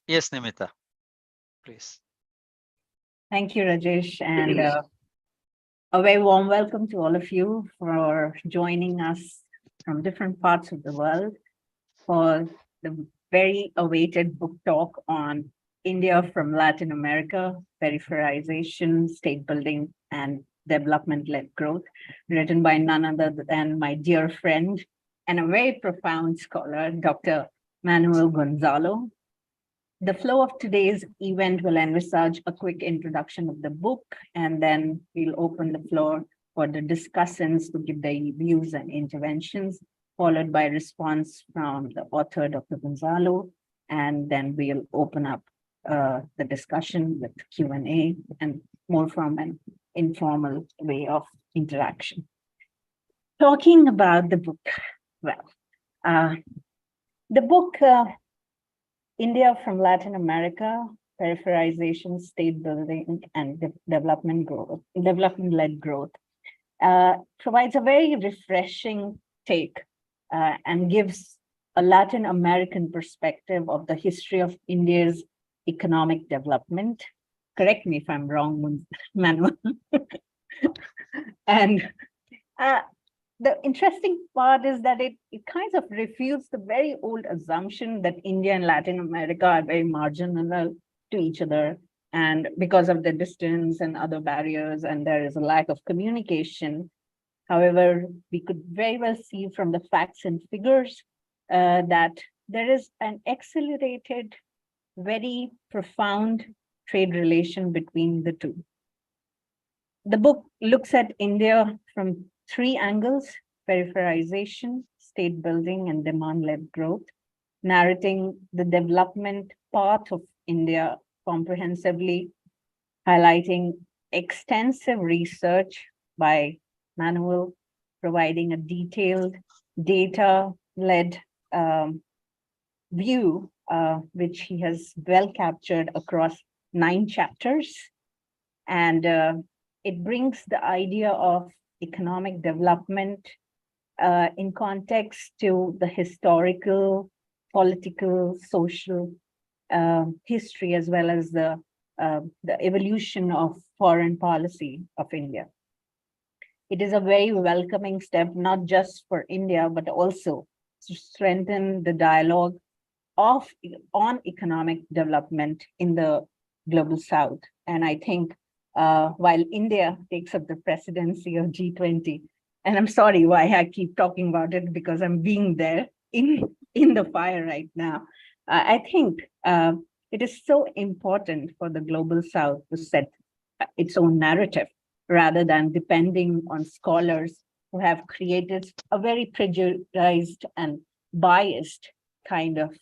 Yes, Nimita, please. Thank you, Rajesh, and a very warm welcome to all of you for joining us from different parts of the world for the very awaited book talk on India from Latin America, Peripheralization, State Building, and Development-Led Growth, written by none other than my dear friend and a very profound scholar, Dr. Manuel Gonzalo. The flow of today's event will envisage a quick introduction of the book, and then we'll open the floor for the discussants to give their views and interventions, followed by response from the author, Dr. Gonzalo, and then we'll open up the discussion with Q&A and more from an informal way of interaction. Talking about the book, well, the book India from Latin America, Peripheralization, State Building, and Development-Led Growth provides a very refreshing take and gives a Latin American perspective of the history of India's economic development. Correct me if I'm wrong, Manuel. And the interesting part is that it kind of refutes the very old assumption that India and Latin America are very marginal to each other, and because of the distance and other barriers, and there is a lack of communication. However, we could very well see from the facts and figures that there is an accelerated, very profound trade relation between the two. The book looks at India from three angles: peripherization, state building, and demand-led growth, narrating the development path of India comprehensively, highlighting extensive research by Manuel, providing a detailed data-led view, which he has well captured across 9 chapters. And it brings the idea of economic development in context to the historical, political, social history, as well as the evolution of foreign policy of India. It is a very welcoming step, not just for India, but also to strengthen the dialogue on economic development in the global South. And I think while India takes up the presidency of G20, and I'm sorry why I keep talking about it, because I'm being there in the fire right now. I think it is so important for the global South to set its own narrative rather than depending on scholars who have created a very prejudiced and biased kind of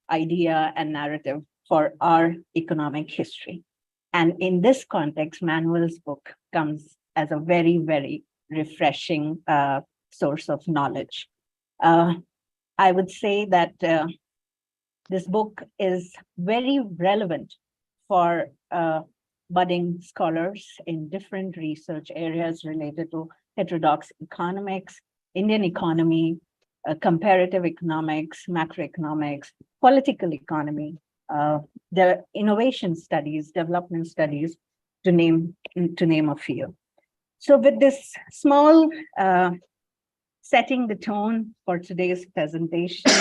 idea and narrative for our economic history. And in this context, Manuel's book comes as a very, very refreshing source of knowledge. I would say that this book is very relevant for budding scholars in different research areas related to heterodox economics, Indian economy, comparative economics, macroeconomics, political economy, the innovation studies, development studies, to name a few. So with this small setting the tone for today's presentation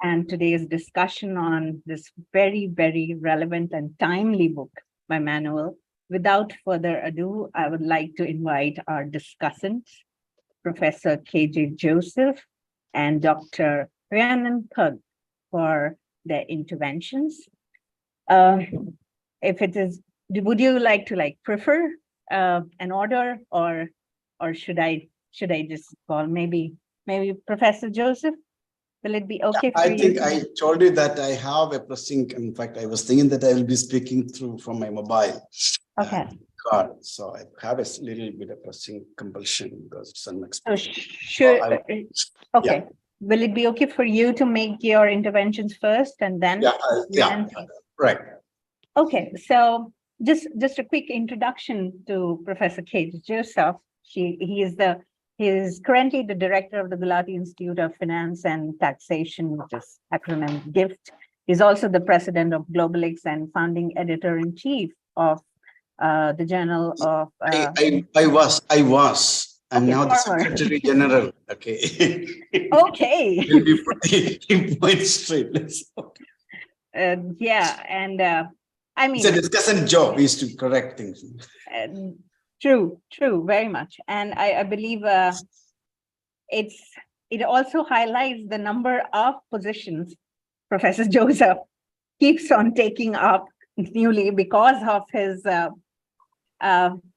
and today's discussion on this very, very relevant and timely book by Manuel, without further ado, I would like to invite our discussants, Professor KJ Joseph and Dr. Rhiannon Pug, for their interventions. If it is, would you like to prefer an order, or should I just call maybe Professor Joseph? Will it be okay for you? I think I told you that I have a pressing. In fact, I was thinking that I will be speaking through from my mobile. Okay. Card, so I have a little bit of pressing compulsion because it's unexpected. So sure. Okay. Yeah. Will it be okay for you to make your interventions first and then? Yeah. Right. Okay. So just a quick introduction to Professor KJ Joseph. He is currently the director of the Gulati Institute of Finance and Taxation, which is acronym GIFT. He's also the president of GlobalX and founding editor-in-chief of the Journal of... I was. And okay, now the former. Secretary General. Okay. Okay. We'll be putting points straight. Yeah, and I mean... It's a discussion job is to correct things. True, very much. And I believe it also highlights the number of positions Professor Joseph keeps on taking up newly because of his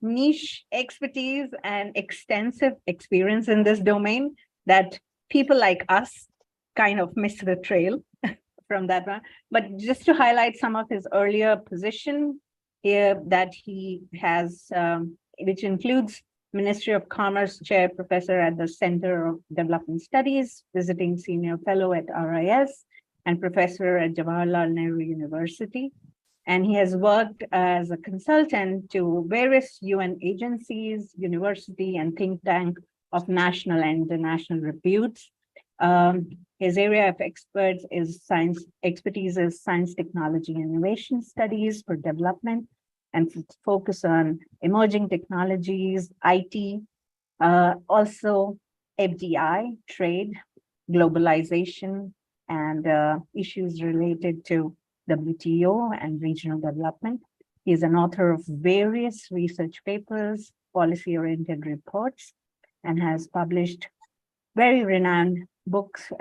niche expertise and extensive experience in this domain, that people like us kind of miss the trail from that one. But just to highlight some of his earlier position here that he has, which includes Ministry of Commerce Chair Professor at the Center of Development Studies, visiting Senior Fellow at RIS, and Professor at Jawaharlal Nehru University. And he has worked as a consultant to various UN agencies, university, and think tank of national and international repute. His area of expertise is science, technology, and innovation studies for development, and focus on emerging technologies, IT, also FDI, trade, globalization, and issues related to WTO and regional development. He is an author of various research papers, policy-oriented reports, and has published very renowned books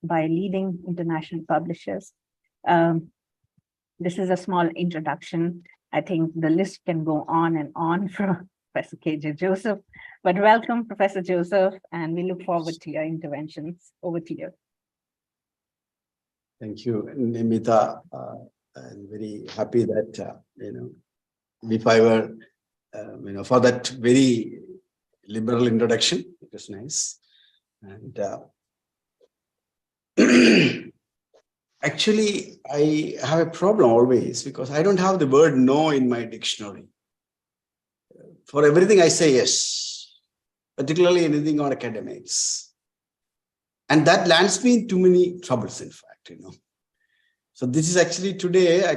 by leading international publishers. This is a small introduction. I think the list can go on and on for Professor KJ Joseph, but welcome, Professor Joseph, and we look forward to your interventions. Over to you. Thank you, Nimita. I'm very happy that, if I were, for that very liberal introduction, it was nice. And actually, I have a problem always because I don't have the word no in my dictionary. For everything I say yes, particularly anything on academics. And that lands me in too many troubles, in fact, So this is actually today, I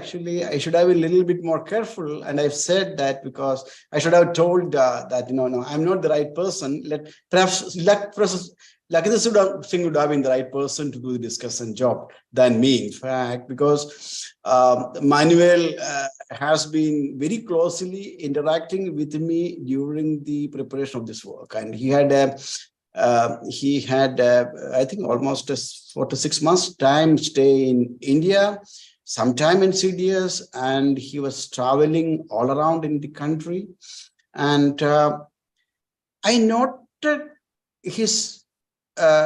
should have been a little bit more careful. And I've said that because I should have told that, no, I'm not the right person. Perhaps Lakita Singh would have been the right person to do the discussion job than me, in fact, because Manuel has been very closely interacting with me during the preparation of this work. And he had I think almost a 4 to 6 months time stay in India, sometime in CDS, and he was traveling all around in the country. And I noted his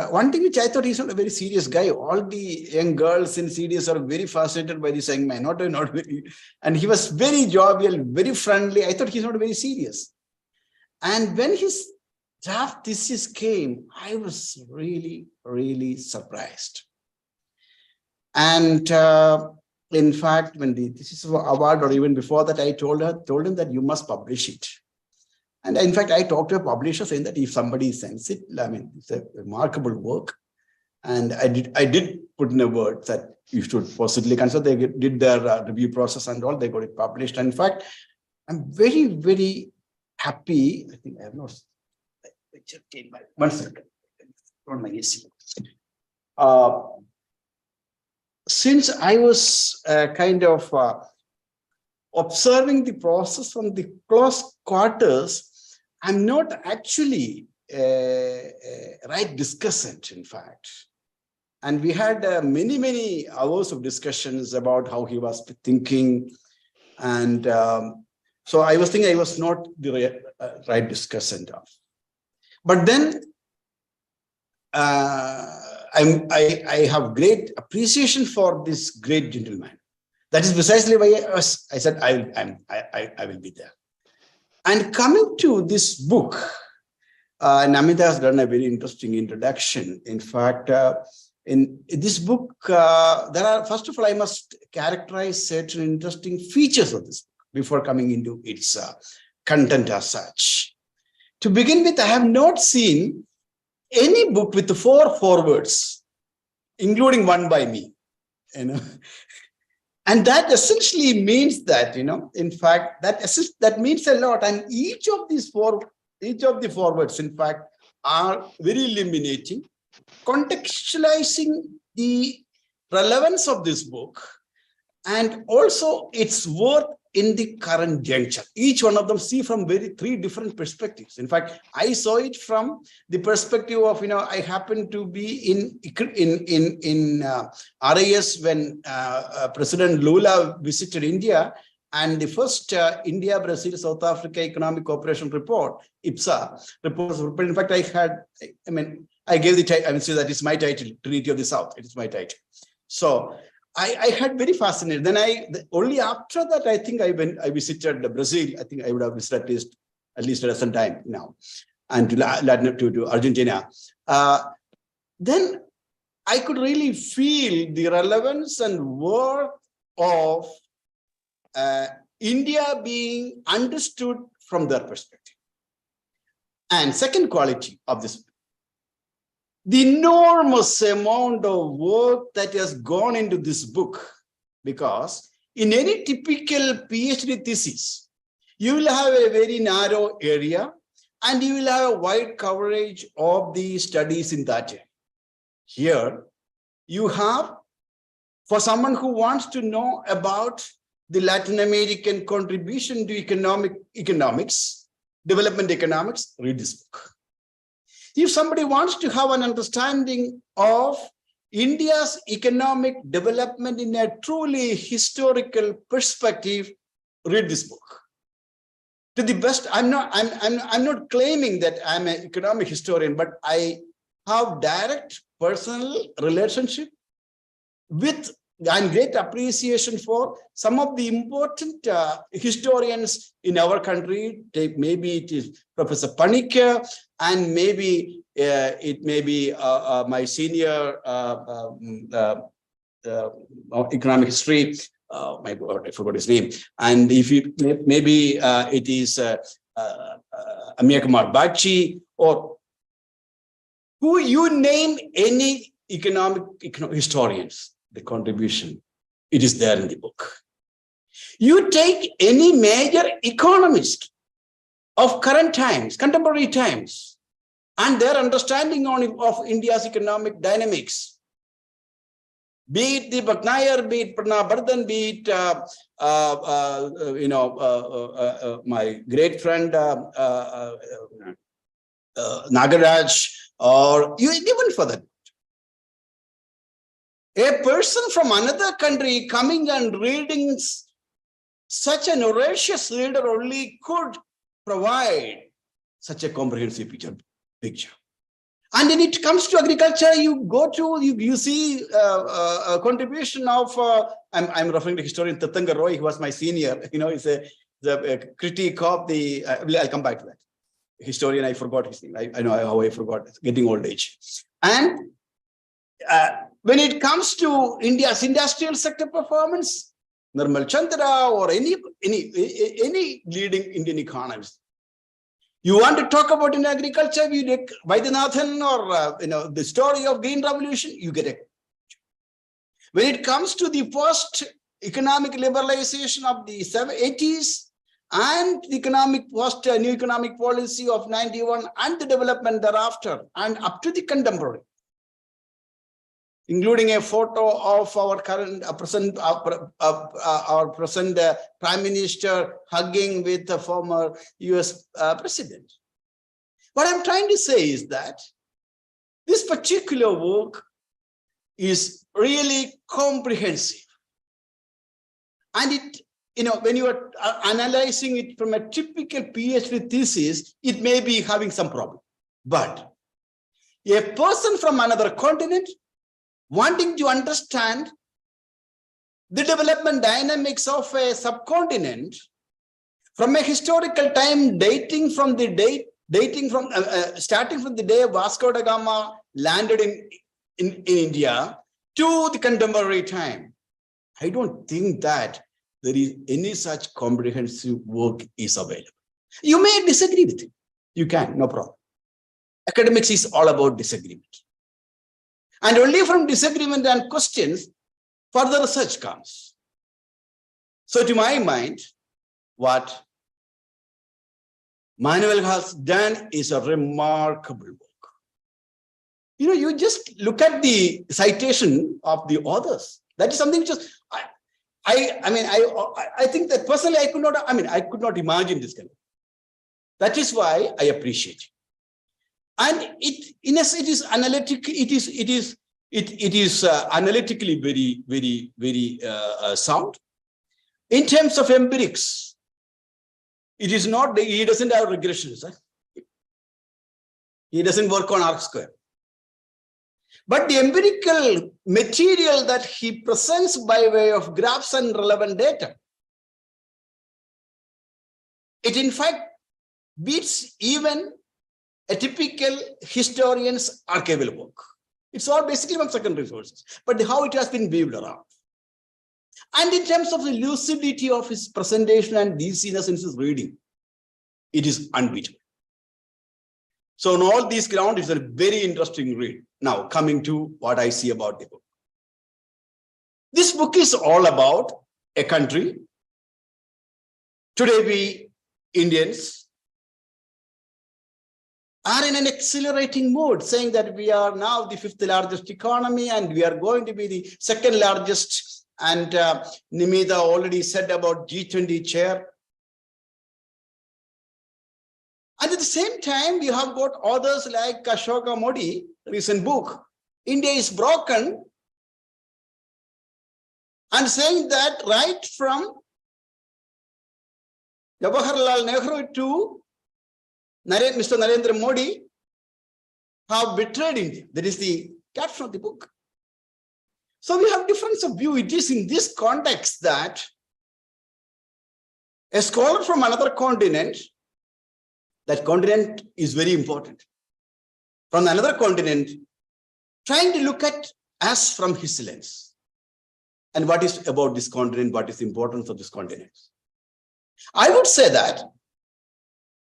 one thing which I thought he's not a very serious guy. All the young girls in CDS are very fascinated by this young man, not very, and he was very jovial, very friendly. I thought he's not very serious. And when his draft thesis came, I was really, really surprised. And in fact, when the thesis award, or even before that, I told him that you must publish it. And in fact, I talked to a publisher saying that if somebody sends it, it's a remarkable work. And I did put in a word that you should possibly consider. They did their review process and all, they got it published. And in fact, I'm very, very happy. I think I have not. One second. Since I was kind of observing the process from the close quarters, I'm not actually a right discussant, in fact. And we had many, many hours of discussions about how he was thinking. And so I was thinking I was not the right discussant of. But then I have great appreciation for this great gentleman. That is precisely why I said I will be there. And coming to this book, Namita has done a very interesting introduction. In fact, in this book, first of all, I must characterize certain interesting features of this book before coming into its content as such. To begin with, I have not seen any book with 4 forewords, including one by me. And that essentially means that, in fact, that means a lot. And each of the forwards, in fact, are very illuminating, contextualizing the relevance of this book and also its worth in the current juncture. Each one of them see from three different perspectives. In fact, I saw it from the perspective of, I happened to be in RIS when President Lula visited India, and the first India, Brazil, South Africa Economic Cooperation Report, IPSA report. In fact, I gave the title, so that is my title, Treaty of the South. It is my title. So I had very fascinated. Then only after that, I think I visited Brazil. I think I would have visited at least at some time now, and to Argentina. Then I could really feel the relevance and worth of India being understood from their perspective. And second quality of this, the enormous amount of work that has gone into this book, because in any typical PhD thesis, you will have a very narrow area and you will have a wide coverage of the studies in that area. Here, you have, for someone who wants to know about the Latin American contribution to economics, development economics, read this book. If somebody wants to have an understanding of India's economic development in a truly historical perspective, read this book. To the best, I'm not claiming that I'm an economic historian, but I have direct personal relationship with and great appreciation for some of the important historians in our country. Maybe it is Professor Panikkar, and maybe it may be my senior economic history. My God, I forgot his name. And if you maybe it is Amir Kumar Bachi, or who you name any economic historians. The contribution, it is there in the book. You take any major economist of current times, contemporary times, and their understanding of India's economic dynamics, be it the Bhatnagar, be it Pranabardhan, be it my great friend Nagaraj, or even for that. A person from another country coming and reading such an voracious reader only could provide such a comprehensive picture. And when it comes to agriculture, you see a contribution of, I'm referring to historian Tatanga Roy, who was my senior, he's a critique of the, I'll come back to that. Historian, I forgot his name. I know how I forgot, getting old age. And when it comes to India's industrial sector performance, Nirmal Chandra or any leading Indian economist, you want to talk about in agriculture, you take Vaidyanathan or the story of Green Revolution, you get it. When it comes to the first economic liberalization of the 80s and the new economic policy of 91 and the development thereafter and up to the contemporary, including a photo of our present Prime Minister hugging with the former US President. What I'm trying to say is that this particular work is really comprehensive. And it, when you are analyzing it from a typical PhD thesis, it may be having some problem. But a person from another continent wanting to understand the development dynamics of a subcontinent from a historical time starting from the day Vasco da Gama landed in India to the contemporary time. I don't think that there is any such comprehensive work is available. You may disagree with it. You can, no problem. Academics is all about disagreement. And only from disagreement and questions, further research comes. So to my mind, what Manuel has done is a remarkable work. You just look at the citation of the authors. That is something which is, I think that personally I could not imagine this kind of. That is why I appreciate it. And it is analytic. It is analytically very sound. In terms of empirics, it is not. He doesn't have regressions. He doesn't work on R-square. But the empirical material that he presents by way of graphs and relevant data, it in fact beats even a typical historian's archival work. It's all basically from secondary sources, but how it has been weaved around. And in terms of the lucidity of his presentation and easiness in his reading, it is unbeatable. So on all these grounds, it's a very interesting read. Now, coming to what I see about the book. This book is all about a country. Today, we Indians are in an accelerating mode, saying that we are now the 5th largest economy and we are going to be the 2nd largest. And Nimita already said about G20 chair. And at the same time, you have got authors like Ashoka Modi, recent book, India is broken, and saying that right from Jawaharlal Nehru to Mr. Narendra Modi have betrayed India. That is the caption of the book. So we have difference of view. It is in this context that a scholar from another continent, that continent is very important, from another continent, trying to look at us from his lens. And what is about this continent, what is the importance of this continent? I would say that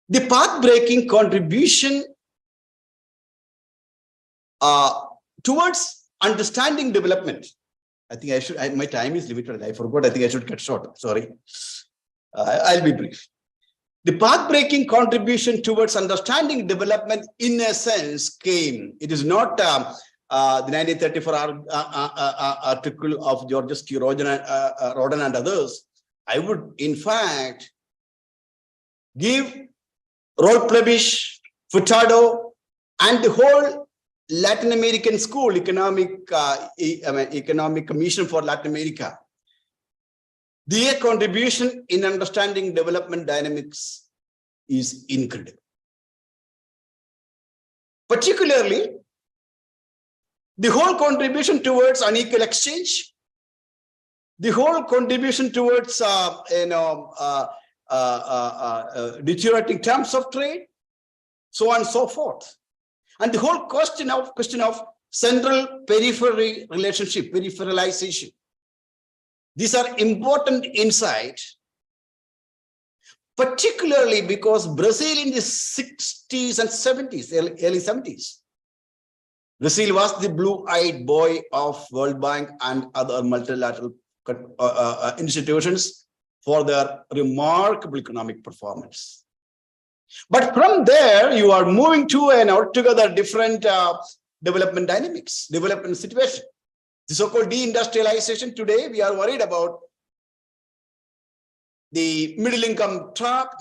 the path-breaking contribution towards understanding development. I think I should, my time is limited. I forgot, I think I should cut short. Sorry. I'll be brief. The path-breaking contribution towards understanding development, in a sense, came. It is not the 1934 article of Georges Q. Rodin and others. I would, in fact, give Routledge, Furtado, and the whole Latin American school, economic commission for Latin America, their contribution in understanding development dynamics is incredible. Particularly, the whole contribution towards unequal exchange, the whole contribution towards deteriorating terms of trade, so on and so forth. And the whole question of central periphery relationship, peripheralization. These are important insights, particularly because Brazil in the 60s and 70s, early 70s, Brazil was the blue-eyed boy of World Bank and other multilateral institutions for their remarkable economic performance. But from there, you are moving to an altogether different development dynamics, development situation. The so-called deindustrialization today, we are worried about the middle income trap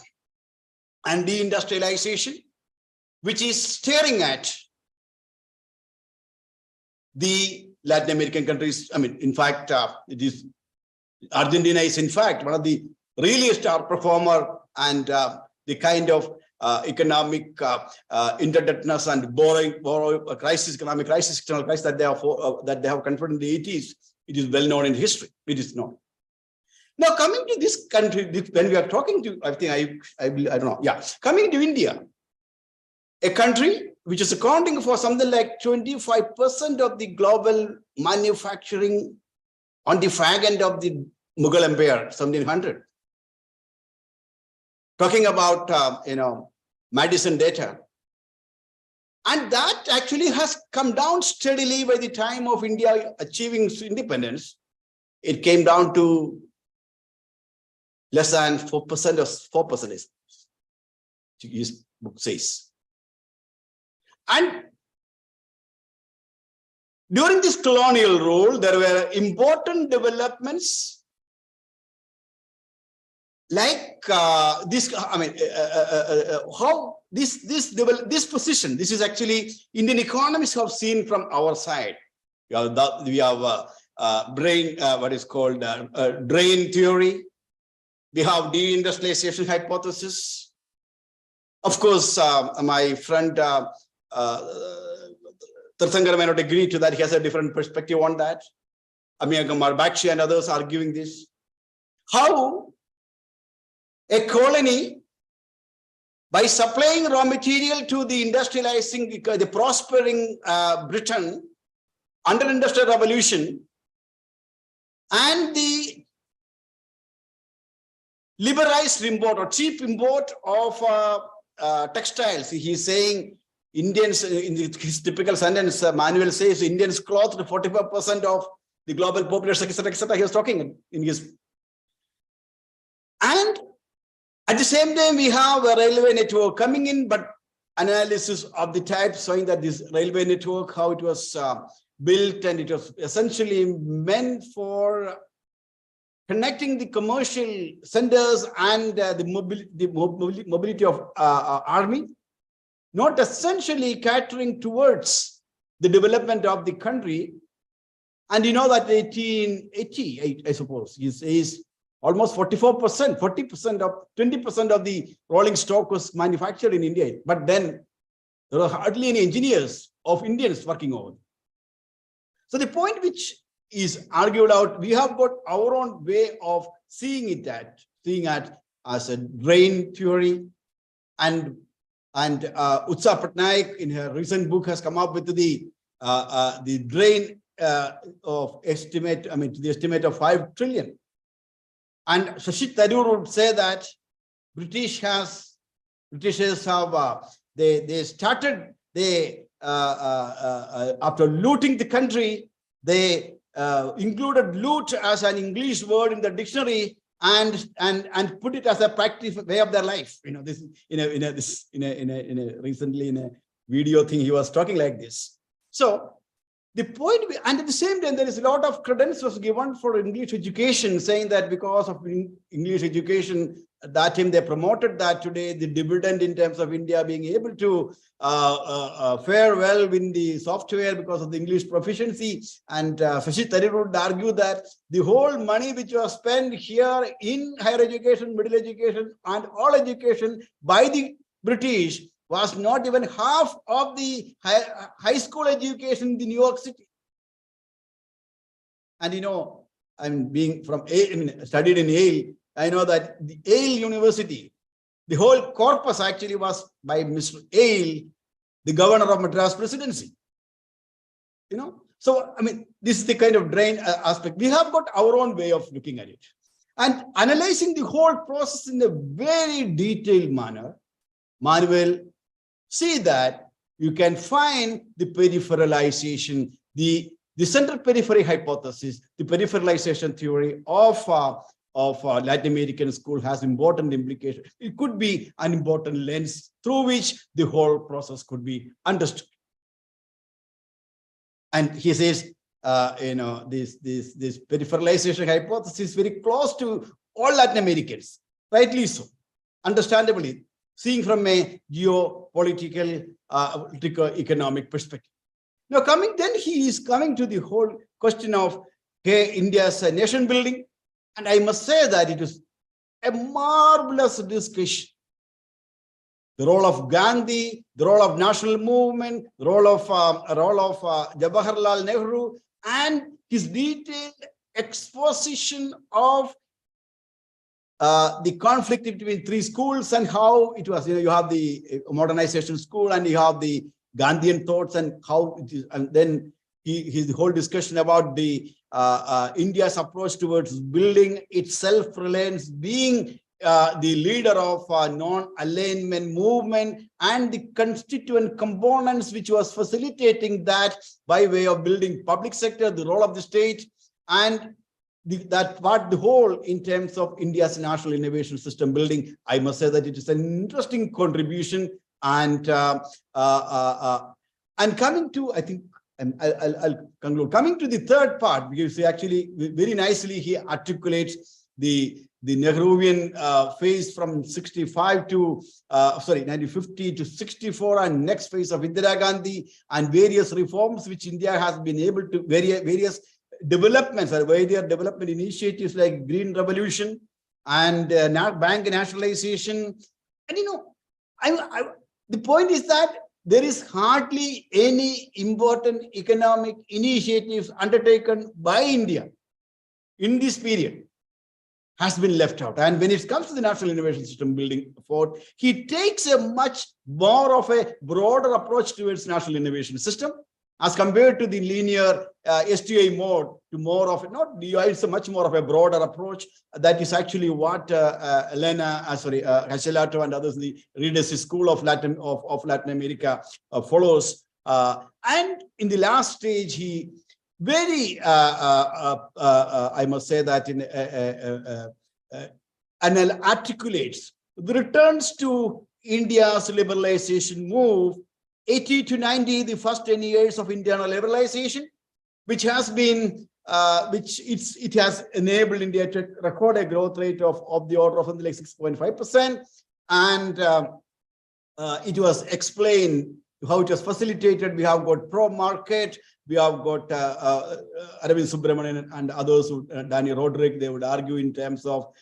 and deindustrialization, which is staring at the Latin American countries. I mean, in fact, it is Argentina is in fact one of the really star performer, and the kind of economic interdebtedness and borrowing crisis, economic crisis, external crisis that they have confronted in the 80s, it is well known in history. It is known. Now, coming to this country, when we are talking to, I think I don't know, yeah, coming to India, a country which is accounting for something like 25% of the global manufacturing on the fag end of the Mughal Empire, 1700. Talking about, Madison data. And that actually has come down steadily by the time of India achieving independence. It came down to less than 4% or 4% is, his book says. And during this colonial rule, there were important developments like this. I mean, how this position. This is actually Indian economists have seen from our side. We have brain, what is called drain theory. We have deindustrialization hypothesis. Of course, my friend Tirthankar may not agree to that. He has a different perspective on that. Amir Kumar Bakshi and others arguing this. How a colony, by supplying raw material to the industrializing, the prospering Britain under industrial revolution, and the liberalized import or cheap import of textiles. He's saying Indians, in his typical sentence, Manuel says Indians clothed 45% of the global population, etc., etc. He was talking in his. And at the same time, we have a railway network coming in, but analysis of the type showing that this railway network, how it was built, and it was essentially meant for connecting the commercial centers and the mobility of army, not essentially catering towards the development of the country. And you know that 1880, I suppose, is almost 44%, 40% of 20% of the rolling stock was manufactured in India. But then there were hardly any engineers of Indians working over. So the point which is argued out, we have got our own way of seeing it as a drain theory, and Utsa Patnaik in her recent book has come up with the drain of estimate, I mean, to the estimate of 5 trillion. And Shashi Tharoor would say that Britishers have they started after looting the country, they included loot as an English word in the dictionary and put it as a practice way of their life. You know, this recently in a video thing he was talking like this. So the point, and at the same time, there is a lot of credence was given for English education, saying that because of English education, at that time they promoted that. Today the dividend in terms of India being able to fare well in the software because of the English proficiency. And Shashi Tharoor would argue that the whole money which was spent here in higher education, middle education, and all education by the British was not even half of the high school education in the New York City. And you know, I'm being from studied in Yale. I know that the Yale University, the whole corpus actually was by Mr. Yale, the governor of Madras Presidency. You know, so I mean, this is the kind of drain aspect. We have got our own way of looking at it and analyzing the whole process in a very detailed manner. Manuel, see that you can find the peripheralization, the central periphery hypothesis, the peripheralization theory of Latin American school has important implications. It could be an important lens through which the whole process could be understood. And he says, you know, this peripheralization hypothesis is very close to all Latin Americans, rightly so, understandably, seeing from a geopolitical, economic perspective. Now, he is coming to the whole question of India's nation building. And I must say that it is a marvelous discussion. The role of Gandhi, the role of national movement, the role of Jawaharlal Nehru, and his detailed exposition of the conflict between three schools and how it was. You know, you have the modernization school and you have the Gandhian thoughts and how it is, and then his whole discussion about the India's approach towards building its self-reliance, being the leader of non-alignment movement and the constituent components which was facilitating that by way of building public sector, the role of the state, and the whole in terms of India's national innovation system building. I must say that it is an interesting contribution. And coming to, I think, and I'll conclude. Coming to the third part, because he actually very nicely he articulates the Nehruvian phase from 65 to 1950 to 64, and next phase of Indira Gandhi, and various reforms which India has been able to, various developments or various development initiatives like Green Revolution and bank nationalization. And the point is that there is hardly any important economic initiatives undertaken by India in this period has been left out. And when it comes to the national innovation system building effort, he takes a much more of a broader approach towards national innovation system as compared to the linear STI mode, to more of it's a much more of a broader approach. That is actually what Hacelato and others, the Reader's School of Latin America follows. And in the last stage, he very, I must say that articulates the returns to India's liberalization move, 80 to 90, the first 10 years of internal liberalization, which has been, it has enabled India to record a growth rate of the order of something like 6.5%. And it was explained how it was facilitated. We have got pro-market, we have got Arvind Subramanian and others, Daniel Roderick, they would argue in terms of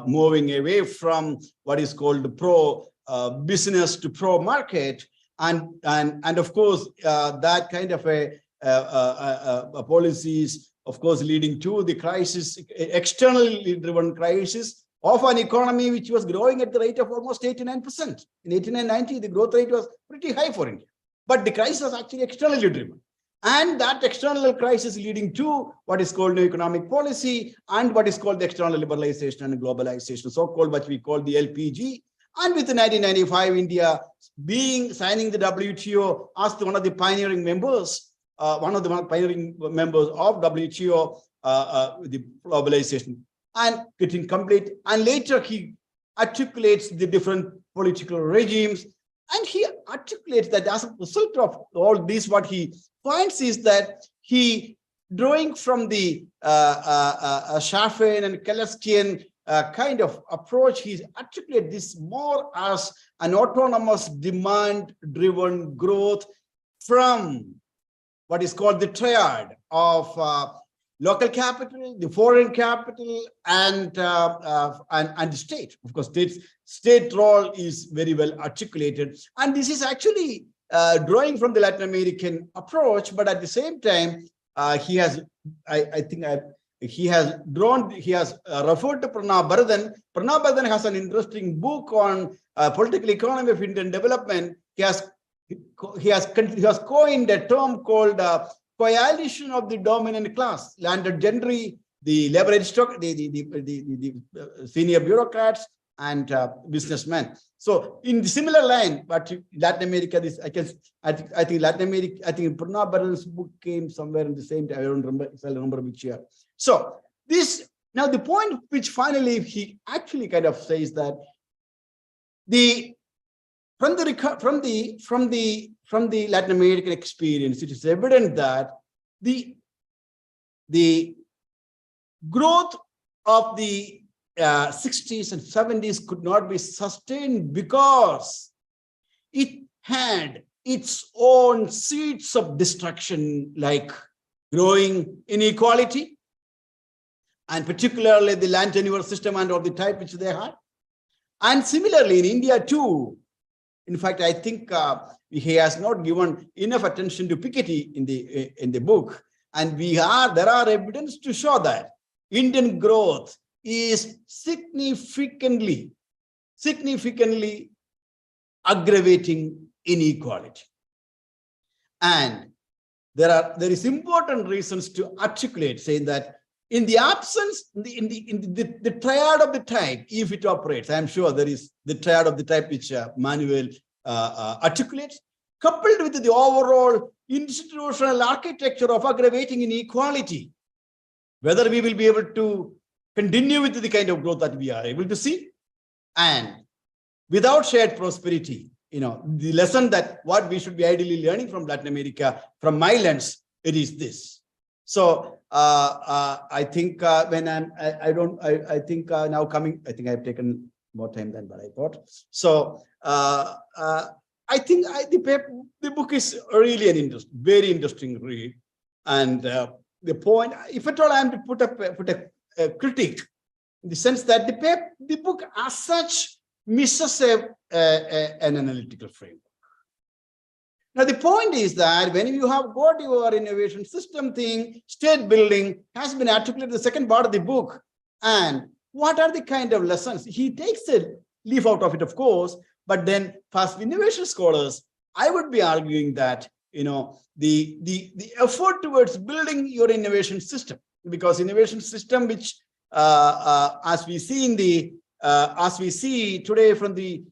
moving away from what is called pro-business to pro-market. And of course, that kind of a policies, of course, leading to the crisis, externally driven crisis of an economy which was growing at the rate of almost 89%. In 89-90, the growth rate was pretty high for India. But the crisis was actually externally driven. And that external crisis leading to what is called new economic policy and what is called the external liberalization and globalization, so-called what we call the LPG. And with 1995, India signing the WTO as one of the pioneering members, of WTO, the globalization, and getting complete. And later he articulates the different political regimes, and he articulates that as a result of all this, what he finds is that he, drawing from the Schaffen and Kaleskian kind of approach, he articulates this more as an autonomous demand-driven growth from what is called the triad of local capital, the foreign capital, and the state. Of course, state role is very well articulated, and this is actually drawing from the Latin American approach. But at the same time, he has, he has referred to Pranab Bharathan. Pranab Bharathan has an interesting book on political economy of Indian development. He has coined a term called coalition of the dominant class, landed gentry, the leveraged stock, the senior bureaucrats, and businessmen. So in the similar line, but Latin America, I think Latin America, I think Pranab Bharathan's book came somewhere in the same time. I don't remember which year. So now the point which finally he actually kind of says that from the Latin American experience, it is evident that the growth of the 60s and 70s could not be sustained because it had its own seeds of destruction, like growing inequality, and particularly the land tenure system and of the type which they had. And similarly in India too, in fact, I think he has not given enough attention to Piketty in the book, and there are evidence to show that Indian growth is significantly aggravating inequality. And there is important reasons to articulate, saying that in the absence, in the triad of the type, if it operates, I am sure there is the triad of the type which Manuel articulates, coupled with the overall institutional architecture of aggravating inequality, whether we will be able to continue with the kind of growth that we are able to see. And without shared prosperity, the lesson that what we should be ideally learning from Latin America, from my lens, it is this. So I think when I think now coming, I think I've taken more time than what I thought. So I think the book is really an very interesting read. And the point, if at all I am to put a critique, in the sense that the book as such misses an analytical framework. Now, the point is that when you have got your innovation system thing, state building has been articulated in the second part of the book. And what are the kind of lessons? He takes a leaf out of it, of course, but then for innovation scholars, I would be arguing that, the effort towards building your innovation system, because innovation system, which as we see today from the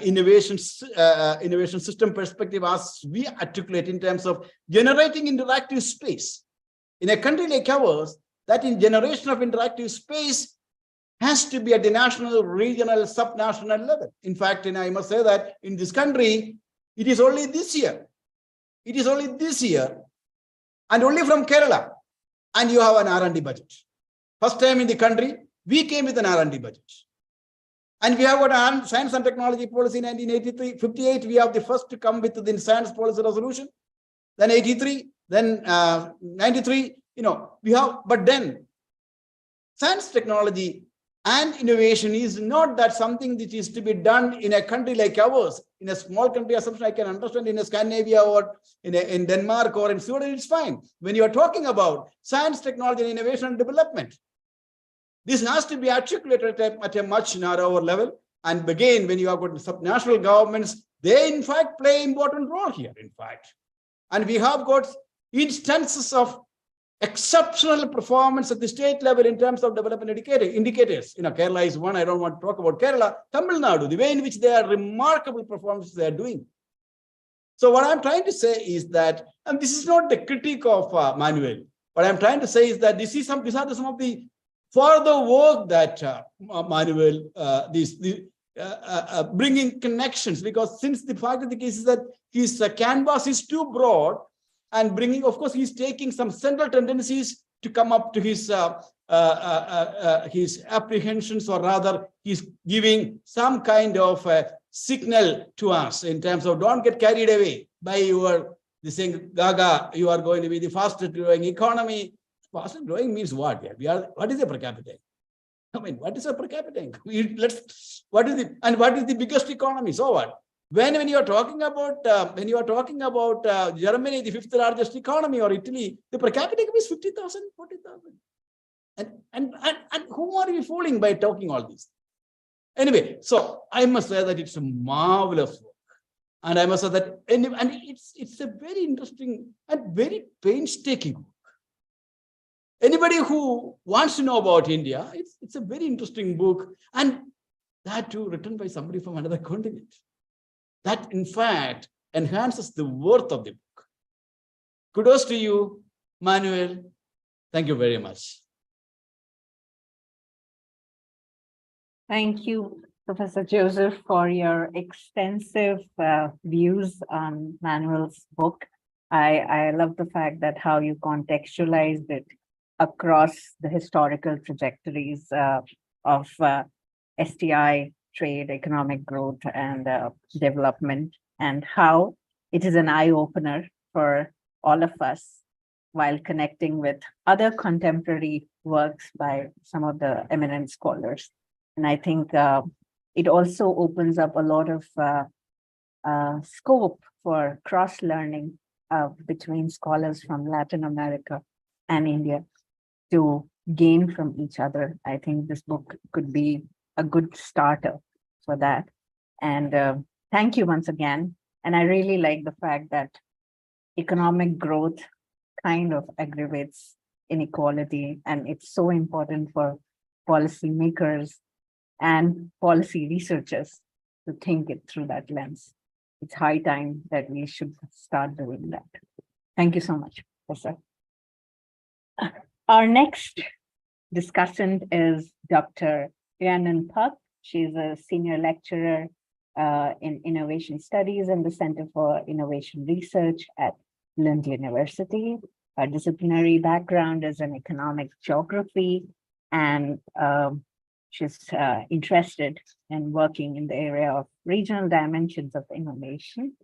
innovation system perspective, as we articulate in terms of generating interactive space in a country like ours, that in generation of interactive space has to be at the national, regional, subnational level. In fact, I must say that in this country, it is only this year, and only from Kerala, and you have an R&D budget. First time in the country, we came with an R&D budget. And we have got a science and technology policy in 1983, 58, we have the first to come with the science policy resolution, then 83, then 93, we have, but then science, technology and innovation is not that something that is to be done in a country like ours, in a small country assumption I can understand, in a Scandinavia or in Denmark or in Sweden, it's fine. When you are talking about science, technology and innovation and development, this has to be articulated at a much narrower level. And again, when you have got subnational governments, they in fact play an important role here, in fact. And we have got instances of exceptional performance at the state level in terms of development indicators. Kerala is one, I don't want to talk about Kerala. Tamil Nadu, the way in which they are remarkable performances they are doing. So what I'm trying to say is that, and this is not the critique of Manuel, what I'm trying to say is that these are some of the further work that Manuel, bringing connections, because since the fact of the case is that his canvas is too broad, and bringing, of course, he's taking some central tendencies to come up to his apprehensions, or rather, he's giving some kind of signal to us in terms of don't get carried away by saying, Gaga, you are going to be the fastest growing economy. Fastest growing means what? What is the per capita? I mean, what is a per capita? What is the biggest economy? So what? When you are talking about Germany, the fifth largest economy, or Italy, the per capita income is 50,000, 40,000. And who are you fooling by talking all this? Anyway, so I must say that it's a marvelous work. And I must say that, and it's a very interesting and very painstaking work. Anybody who wants to know about India, it's a very interesting book, and that too written by somebody from another continent. That, in fact, enhances the worth of the book. Kudos to you, Manuel. Thank you very much. Thank you, Professor Joseph, for your extensive views on Manuel's book. I love the fact that how you contextualized it across the historical trajectories of STI, trade, economic growth, and development, and how it is an eye-opener for all of us while connecting with other contemporary works by some of the eminent scholars. And I think it also opens up a lot of scope for cross-learning between scholars from Latin America and India to gain from each other. I think this book could be a good starter for that. And thank you once again. And I really like the fact that economic growth kind of aggravates inequality, and it's so important for policymakers and policy researchers to think it through that lens. It's high time that we should start doing that. Thank you so much, Professor. Our next discussant is Dr. Rhiannon Puck. She's a senior lecturer in innovation studies in the Center for Innovation Research at Lund University. Her disciplinary background is in economic geography, and she's interested in working in the area of regional dimensions of innovation.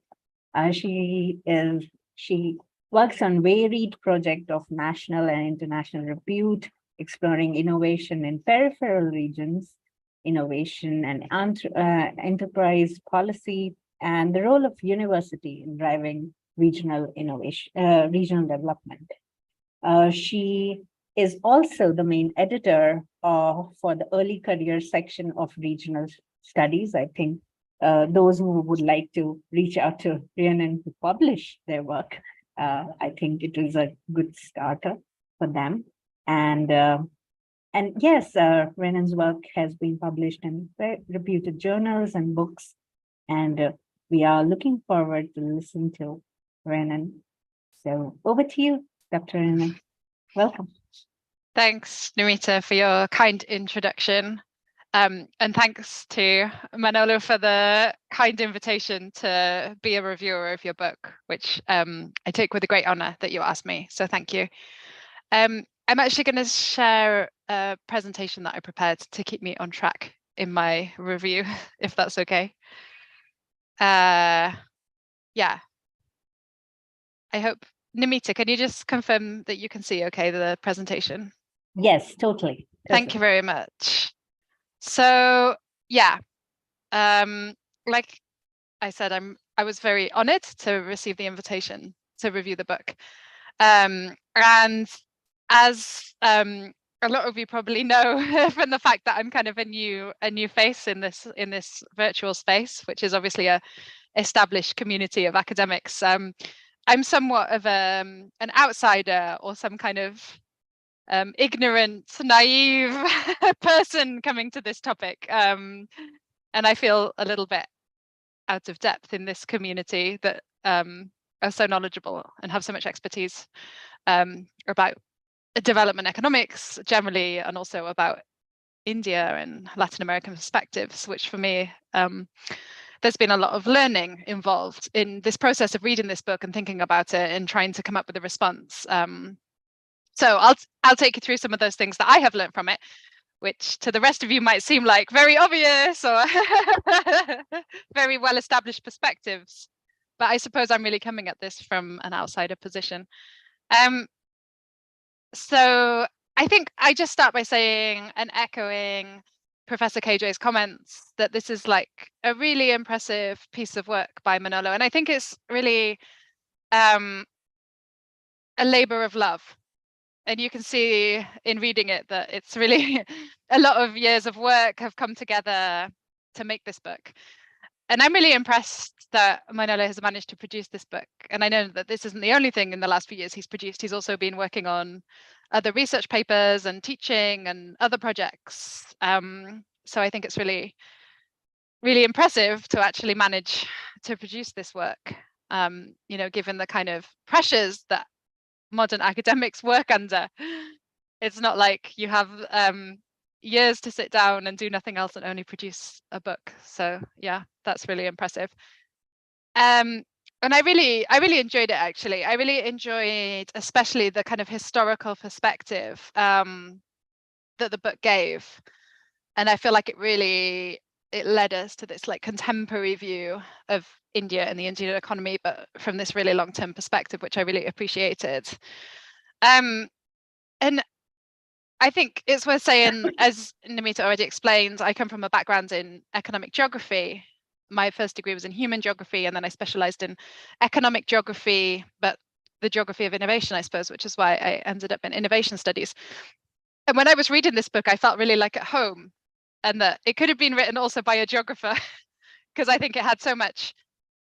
She works on varied projects of national and international repute, exploring innovation in peripheral regions, innovation and enterprise policy, and the role of university in driving regional innovation, regional development. She is also the main editor for the early career section of regional studies. I think those who would like to reach out to Rhiannon to publish their work, I think it is a good starter for them. And yes, Rhiannon's work has been published in very reputed journals and books, and we are looking forward to listen to Rhiannon. So over to you, Dr. Rhiannon. Welcome. Thanks, Namita, for your kind introduction. And thanks to Manolo for the kind invitation to be a reviewer of your book, which I take with a great honor that you asked me. So thank you. I'm actually going to share a presentation that I prepared to keep me on track in my review, if that's okay. Yeah. I hope, Namita, can you just confirm that you can see okay the presentation? Yes, totally. Thank you very much. So yeah, like I said, I was very honored to receive the invitation to review the book. And as a lot of you probably know from the fact that I'm kind of a new face in this virtual space, which is obviously a established community of academics. I'm somewhat of an outsider or some kind of ignorant, naive person coming to this topic. And I feel a little bit out of depth in this community that are so knowledgeable and have so much expertise about development economics generally, and also about India and Latin American perspectives, which for me, there's been a lot of learning involved in this process of reading this book and thinking about it and trying to come up with a response. So I'll take you through some of those things that I have learned from it, which to the rest of you might seem like very obvious or very well-established perspectives. But I suppose I'm really coming at this from an outsider position. So I think I just start by saying and echoing Professor KJ's comments that this is like a really impressive piece of work by Manolo. And I think it's really a labor of love. And you can see in reading it that it's really a lot of years of work have come together to make this book. And I'm really impressed that Manolo has managed to produce this book. And I know that this isn't the only thing in the last few years he's produced. He's also been working on other research papers and teaching and other projects. So I think it's really, really impressive to actually manage to produce this work, you know, given the kind of pressures that modern academics work under. It's not like you have years to sit down and do nothing else and only produce a book. So yeah, that's really impressive. And I really enjoyed it, actually. I really enjoyed especially the kind of historical perspective that the book gave. And I feel like it led us to this like contemporary view of India and the Indian economy, but from this really long-term perspective, which I really appreciated. And I think it's worth saying, as Namita already explained, I come from a background in economic geography. My first degree was in human geography, and then I specialized in economic geography, but the geography of innovation, I suppose, which is why I ended up in innovation studies. And when I was reading this book, I felt really like at home, and that it could have been written also by a geographer, because I think it had so much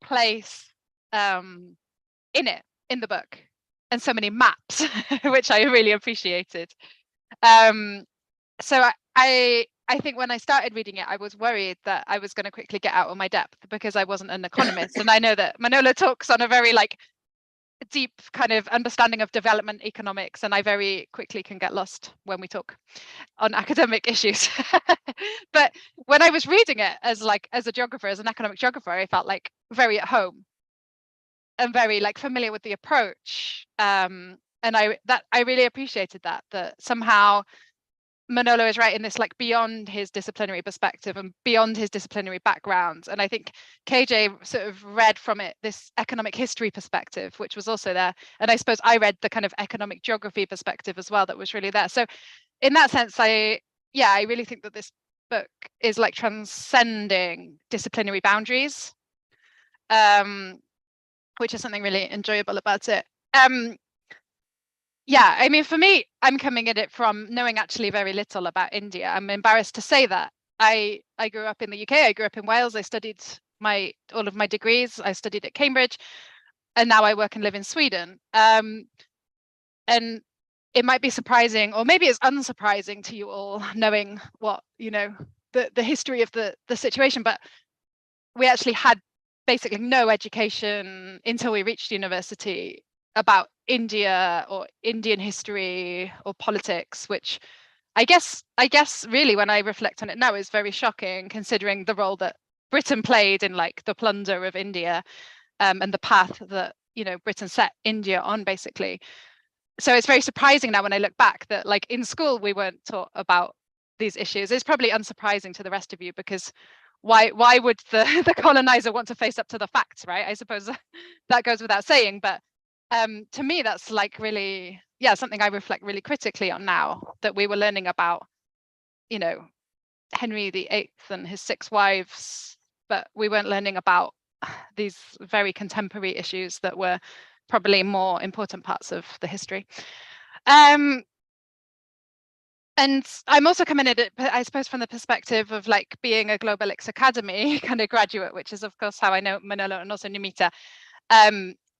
place in it, in the book, and so many maps, which I really appreciated. So I think when I started reading it, I was worried that I was going to quickly get out of my depth because I wasn't an economist. And I know that Manolo talks on a very like deep kind of understanding of development economics, and I very quickly can get lost when we talk on academic issues. But when I was reading it as a geographer, as an economic geographer, I felt like very at home and very like familiar with the approach. And I really appreciated that somehow Manolo is right in this, like, beyond his disciplinary perspective and beyond his disciplinary background. And I think KJ sort of read from it this economic history perspective, which was also there. And I suppose I read the kind of economic geography perspective as well that was really there. So in that sense, I really think that this book is like transcending disciplinary boundaries, which is something really enjoyable about it. Yeah, I mean, for me, I'm coming at it from knowing actually very little about India. I'm embarrassed to say that. I grew up in the UK, I grew up in Wales, I studied all of my degrees, I studied at Cambridge, and now I work and live in Sweden. And it might be surprising, or maybe it's unsurprising to you all, knowing what, the history of the situation, but we actually had basically no education until we reached university about India or Indian history or politics, which I guess really, when I reflect on it now, is very shocking, considering the role that Britain played in like the plunder of India, and the path that Britain set India on, basically. So it's very surprising now when I look back that, like, in school we weren't taught about these issues. It's probably unsurprising to the rest of you, because why would the colonizer want to face up to the facts, right? I suppose that goes without saying, but to me, that's like really, something I reflect really critically on now, that we were learning about, Henry VIII and his 6 wives, but we weren't learning about these very contemporary issues that were probably more important parts of the history. And I'm also coming at it, I suppose, from the perspective of like being a Global Academy kind of graduate, which is of course how I know Manolo and also Numita.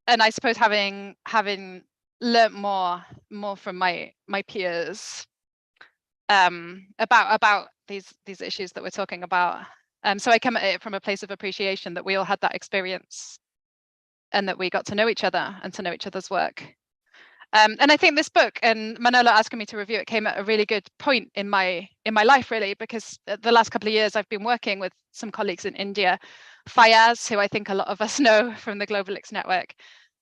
And I suppose having learnt more from my peers about these issues that we're talking about. So I come at it from a place of appreciation that we all had that experience, and that we got to know each other and to know each other's work. And I think this book, and Manolo asking me to review it, came at a really good point in my life, really, because the last couple of years I've been working with some colleagues in India, Fayaz, who I think a lot of us know from the Global Network,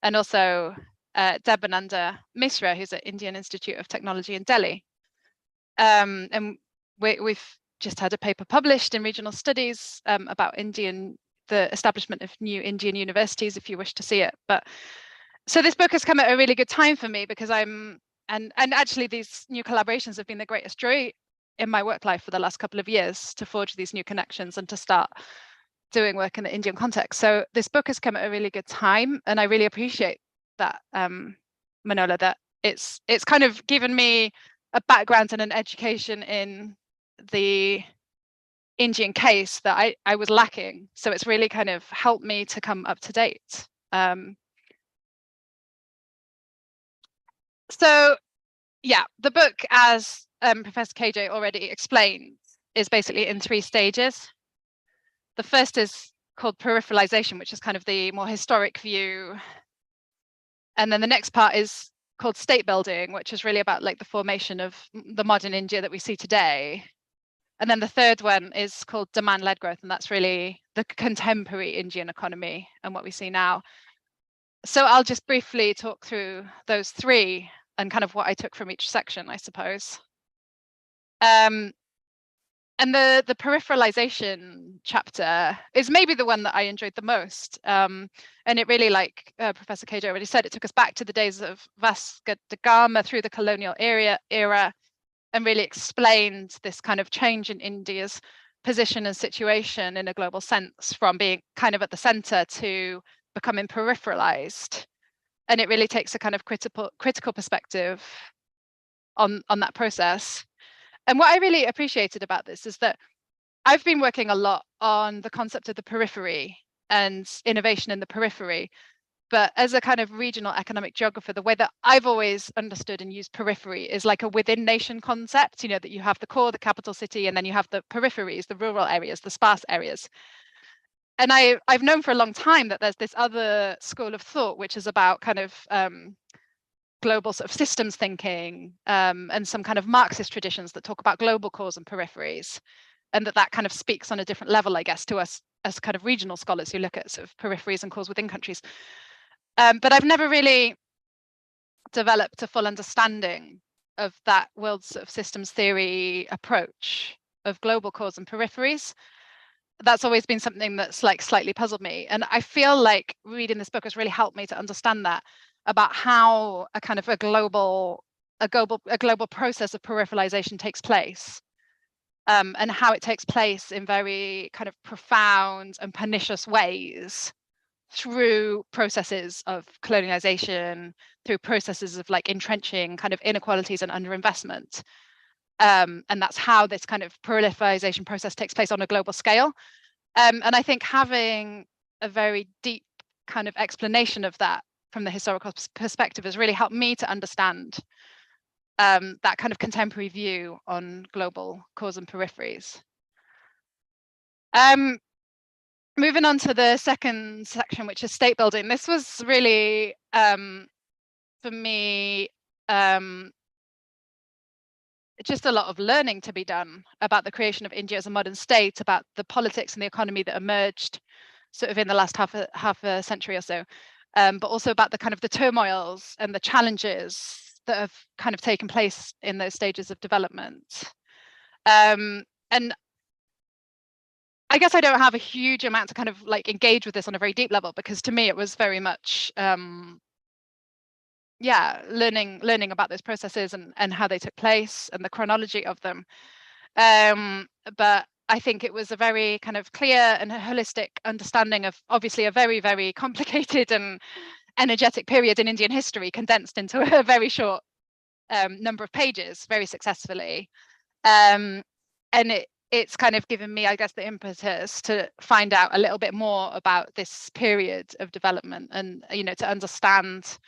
and also Debananda Misra, who's at Indian Institute of Technology in Delhi. And we've just had a paper published in Regional Studies about the establishment of new Indian universities, if you wish to see it. But so this book has come at a really good time for me, because and actually these new collaborations have been the greatest joy in my work life for the last couple of years, to forge these new connections and to start doing work in the Indian context. So this book has come at a really good time, and I really appreciate that, Manolo, that it's kind of given me a background and an education in the Indian case that I was lacking. So it's really kind of helped me to come up to date. So yeah, the book, as Professor KJ already explained, is basically in 3 stages. The first is called Peripheralization, which is kind of the more historic view. And then the next part is called Statebuilding, which is really about like the formation of the modern India that we see today. And then the third one is called Demand-Led Growth, and that's really the contemporary Indian economy and what we see now. So I'll just briefly talk through those 3 and kind of what I took from each section, I suppose. And the Peripheralization chapter is maybe the one that I enjoyed the most. And it really, like Professor KJ already said, it took us back to the days of Vasco da Gama through the colonial era, and really explained this kind of change in India's position and situation in a global sense, from being kind of at the center to becoming peripheralized. And it really takes a kind of critical perspective on that process. And what I really appreciated about this is that I've been working a lot on the concept of the periphery and innovation in the periphery. But as a kind of regional economic geographer, the way that I've always understood and used periphery is like a within nation concept, that you have the core, the capital city, and then you have the peripheries, the rural areas, the sparse areas. and I've known for a long time that there's this other school of thought, which is about kind of global sort of systems thinking, and some kind of Marxist traditions that talk about global cause and peripheries, and that kind of speaks on a different level, I guess, to us as kind of regional scholars who look at sort of peripheries and cause within countries. But I've never really developed a full understanding of that world sort of systems theory approach of global cause and peripheries. That's always been something that's like slightly puzzled me. And I feel like reading this book has really helped me to understand that, about how a kind of a global process of peripheralization takes place, and how it takes place in very kind of profound and pernicious ways through processes of colonialization, through processes of like entrenching kind of inequalities and underinvestment. And that's how this kind of proliferation process takes place on a global scale. And I think having a very deep kind of explanation of that from the historical perspective has really helped me to understand that kind of contemporary view on global cause and peripheries. Moving on to the second section, which is state building. This was really, for me, just a lot of learning to be done about the creation of India as a modern state, about the politics and the economy that emerged sort of in the last half a century or so, but also about the kind of the turmoils and the challenges that have kind of taken place in those stages of development. And I guess I don't have a huge amount to kind of like engage with this on a very deep level, because to me it was very much learning about those processes and how they took place and the chronology of them. But I think it was a very kind of clear and holistic understanding of obviously a very, very complicated and energetic period in Indian history, condensed into a very short number of pages very successfully. And it's kind of given me, I guess, the impetus to find out a little bit more about this period of development, and to understand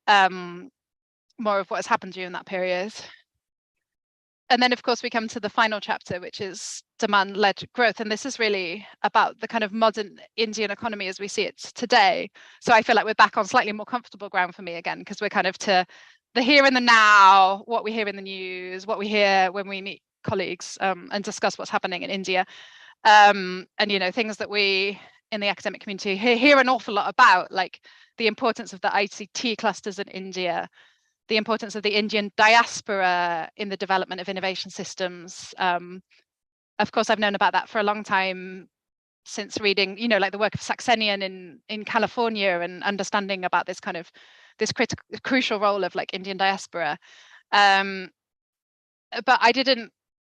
more of what has happened during that period. And then, of course, we come to the final chapter, which is demand-led growth. And this is really about the kind of modern Indian economy as we see it today. So I feel like we're back on slightly more comfortable ground for me again, because we're kind of to the here and the now, what we hear in the news, what we hear when we meet colleagues and discuss what's happening in India. And, things that we in the academic community hear an awful lot about, like the importance of the ICT clusters in India, the importance of the Indian diaspora in the development of innovation systems. Of course, I've known about that for a long time, since reading, like the work of Saxenian in California, and understanding about this kind of crucial role of like Indian diaspora. But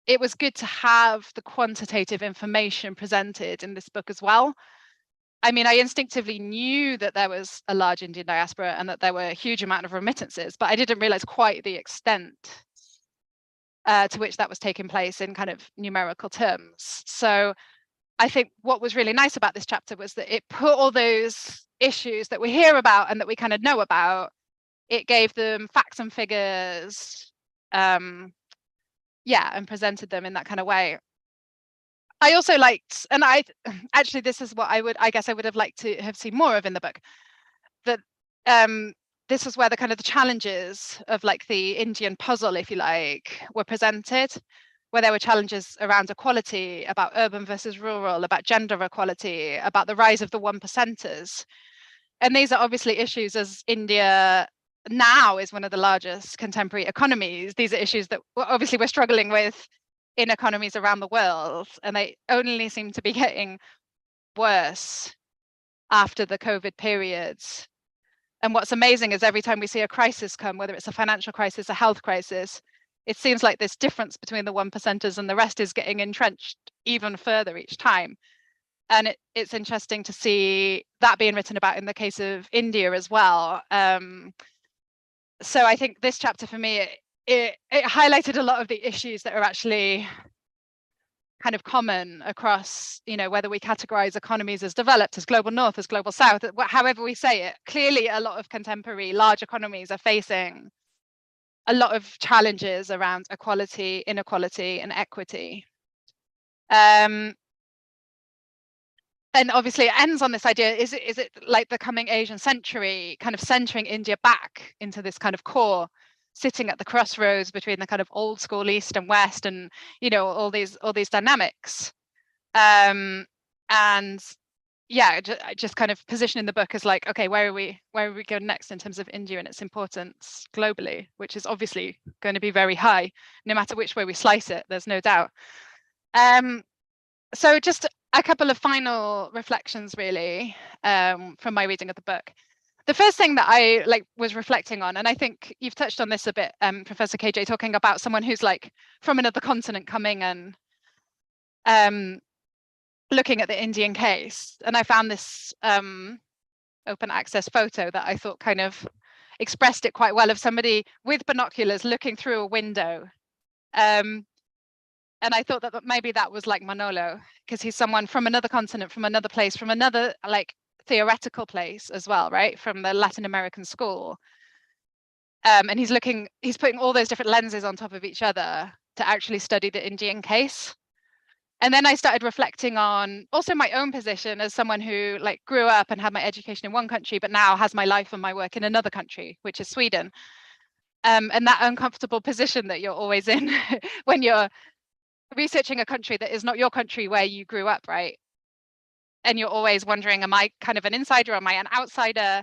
it was good to have the quantitative information presented in this book as well. I mean, I instinctively knew that there was a large Indian diaspora and that there were a huge amount of remittances, but I didn't realize quite the extent to which that was taking place in kind of numerical terms. So I think what was really nice about this chapter was that it put all those issues that we hear about and that we kind of know about, it gave them facts and figures, and presented them in that kind of way. I also liked, and actually this is what I guess I would have liked to have seen more of in the book, that this was where the kind of the challenges of like the Indian puzzle, if you like, were presented, where there were challenges around equality, about urban versus rural, about gender equality, about the rise of the 1%ers. And these are obviously issues, as India now is one of the largest contemporary economies. These are issues that obviously we're struggling with in economies around the world, and they only seem to be getting worse after the COVID periods. And what's amazing is every time we see a crisis come, whether it's a financial crisis, a health crisis, it seems like this difference between the 1%ers and the rest is getting entrenched even further each time. And it's interesting to see that being written about in the case of India as well. So I think this chapter for me, it highlighted a lot of the issues that are actually kind of common across, whether we categorize economies as developed, as global north, as global south, however we say it. Clearly, a lot of contemporary large economies are facing a lot of challenges around equality, inequality, and equity. and obviously it ends on this idea, is it like the coming Asian century kind of centering India back into this kind of core, sitting at the crossroads between the kind of old school East and West, and all these dynamics, and yeah, just kind of positioning the book as like, okay, where are we going next in terms of India and its importance globally, which is obviously going to be very high no matter which way we slice it, there's no doubt. So just a couple of final reflections really, from my reading of the book. The first thing that I was reflecting on, and I think you've touched on this a bit, Professor KJ, talking about someone who's like from another continent coming and looking at the Indian case. And I found this open access photo that I thought kind of expressed it quite well, of somebody with binoculars looking through a window. And I thought that maybe that was like Manolo, because he's someone from another continent, from another place, from another like theoretical place as well, right? From the Latin American school. And he's putting all those different lenses on top of each other to actually study the Indian case. And then I started reflecting on also my own position as someone who like grew up and had my education in one country, but now has my life and my work in another country, which is Sweden. And that uncomfortable position that you're always in when you're researching a country that is not your country where you grew up, right? And you're always wondering, am I kind of an insider? Am I an outsider?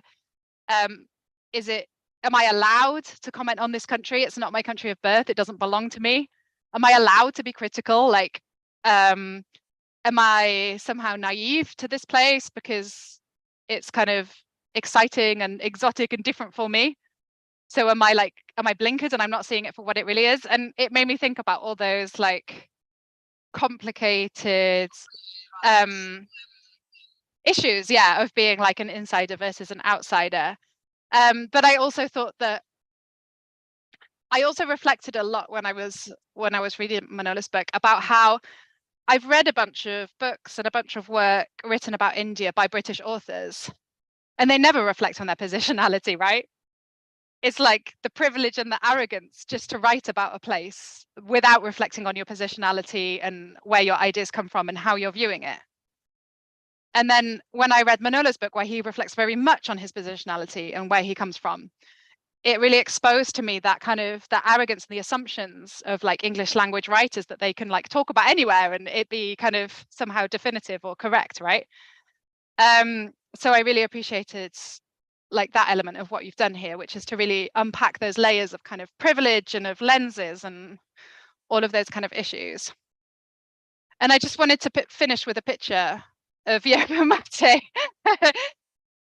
Am I allowed to comment on this country? It's not my country of birth. It doesn't belong to me. Am I allowed to be critical? Like, am I somehow naive to this place because it's kind of exciting and exotic and different for me? So am I blinkered and I'm not seeing it for what it really is? And it made me think about all those like complicated issues, yeah, of being like an insider versus an outsider. But I also thought that I also reflected a lot when I was reading Manolo's book about how I've read a bunch of books and a bunch of work written about India by British authors, and they never reflect on their positionality, right? It's like the privilege and the arrogance just to write about a place without reflecting on your positionality and where your ideas come from and how you're viewing it. And then when I read Manolo's book, where he reflects very much on his positionality and where he comes from, it really exposed to me that kind of the arrogance and the assumptions of like English language writers that they can like talk about anywhere and it be kind of somehow definitive or correct, right? So I really appreciated like that element of what you've done here, which is to really unpack those layers of kind of privilege and of lenses and all of those kind of issues. And I just wanted to finish with a picture of Yerba Mate,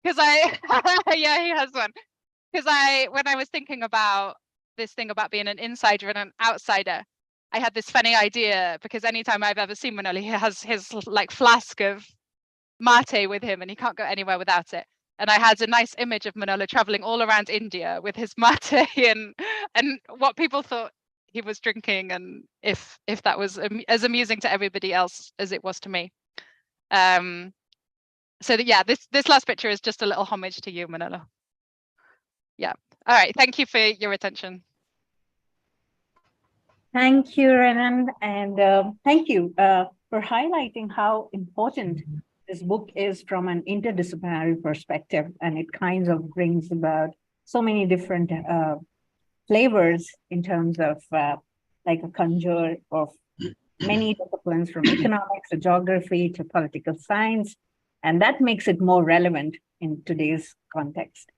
because yeah, he has one. Because when I was thinking about this thing about being an insider and an outsider, I had this funny idea, because anytime I've ever seen Manolo, he has his like flask of mate with him and he can't go anywhere without it. And I had a nice image of Manolo traveling all around India with his mate and what people thought he was drinking, and if that was as amusing to everybody else as it was to me. So that, yeah, this last picture is just a little homage to you, Manolo. Yeah. All right. Thank you for your attention. Thank you, Renan, and thank you for highlighting how important this book is from an interdisciplinary perspective, and it kind of brings about so many different flavors in terms of like a conjure of many disciplines, from economics to geography to political science, and that makes it more relevant in today's context.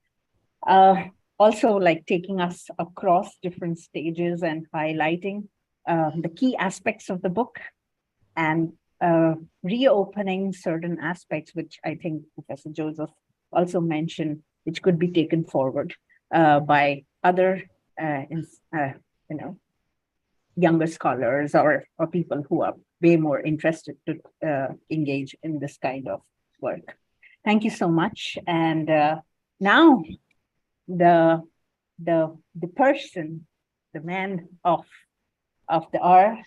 Also, like taking us across different stages and highlighting the key aspects of the book, and reopening certain aspects, which I think Professor Joseph also mentioned, which could be taken forward by other, younger scholars or people who are way more interested to engage in this kind of work. Thank you so much. And now the person, the man of the hour,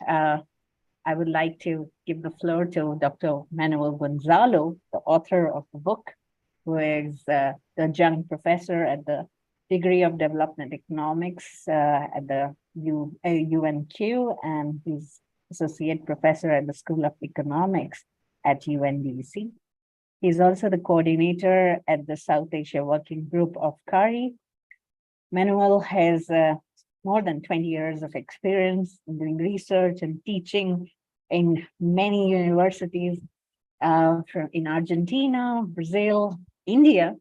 I would like to give the floor to Dr. Manuel Gonzalo, the author of the book, who is the adjunct professor at the Degree of Development Economics at the UNQ, and he's associate professor at the School of Economics at UNDC. He's also the coordinator at the South Asia Working Group of CARI. Manuel has more than 20 years of experience in doing research and teaching in many universities in Argentina, Brazil, India,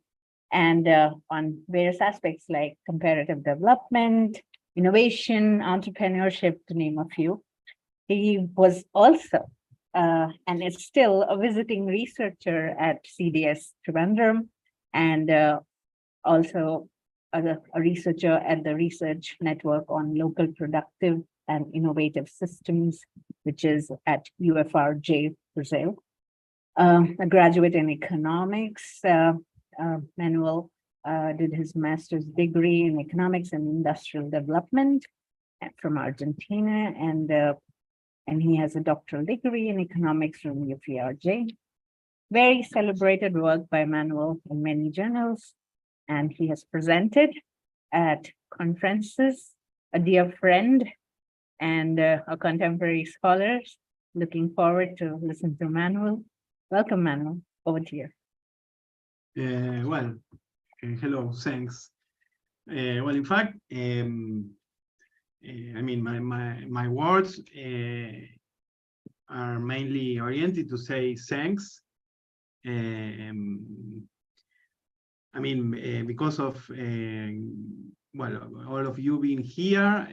and on various aspects like comparative development, innovation, entrepreneurship, to name a few. He was also and is still a visiting researcher at CDS Trivandrum, and also a researcher at the Research Network on Local Productive and Innovative Systems, which is at UFRJ, Brazil. A graduate in economics, Manuel did his master's degree in economics and industrial development from Argentina, and he has a doctoral degree in economics from UFRJ. Very celebrated work by Manuel in many journals, and he has presented at conferences, a dear friend and a contemporary scholar. Looking forward to listen to Manuel. Welcome, Manuel. Over to you. Hello, thanks. Well, in fact, I mean, my words are mainly oriented to say thanks. I mean, because of well, all of you being here.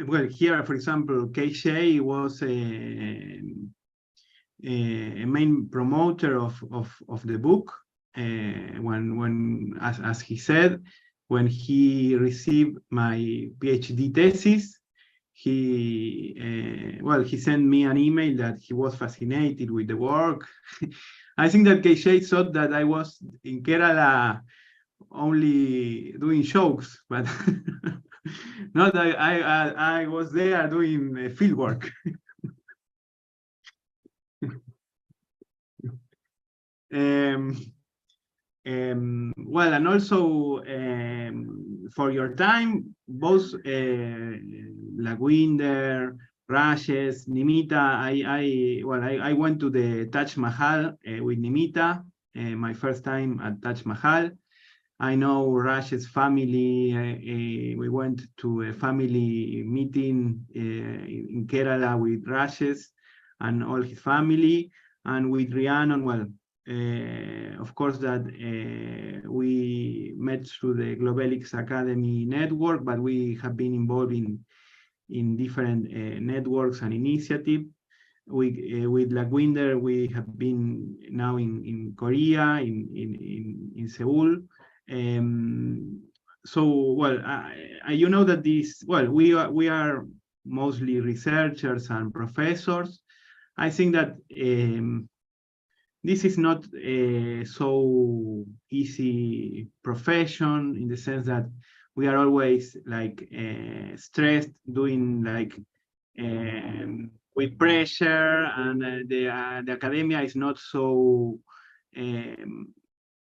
Well, here, for example, KJ was a main promoter of the book. When as he said, when he received my PhD thesis, he sent me an email that he was fascinated with the work. I think that KJ thought that I was in Kerala only doing jokes, but not I was there doing field work. Well, and also for your time, both Laguinder, Rajesh, Nimita, I went to the Taj Mahal with Nimita, my first time at Taj Mahal. I know Rajesh's family. We went to a family meeting in Kerala with Rajesh and all his family, and with Rhiannon. Well, of course, that we met through the Globelix Academy network, but we have been involved in different networks and initiatives. With Laguinder, we have been now in Korea, in Seoul. So, well, you know that this, well, we are mostly researchers and professors. I think that this is not a so easy profession, in the sense that we are always like stressed, doing like with pressure, and the academia is not so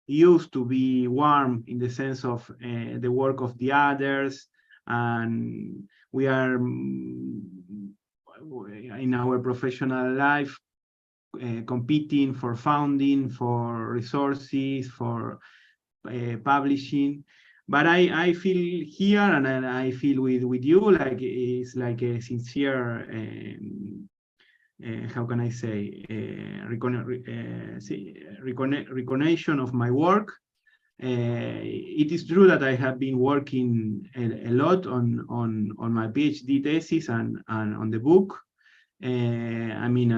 used to be warm in the sense of the work of the others, and we are in our professional life competing for funding, for resources, for publishing. But I feel here, and I feel with you, like it's like a sincere how can I say, recognition of my work. It is true that I have been working a lot on my PhD thesis and on the book. I mean,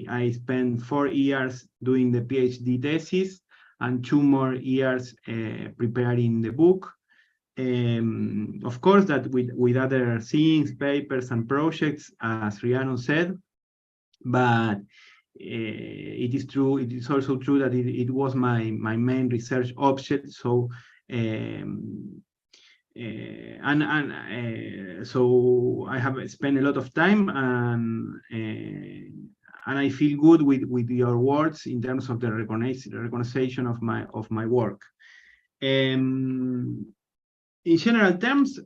I spent 4 years doing the PhD thesis and 2 more years preparing the book. Of course, that with other things, papers and projects, as Rhiannon said, but it is true. It is also true that it was my main research object. So so I have spent a lot of time, and I feel good with your words in terms of the recognition of my work. In general terms,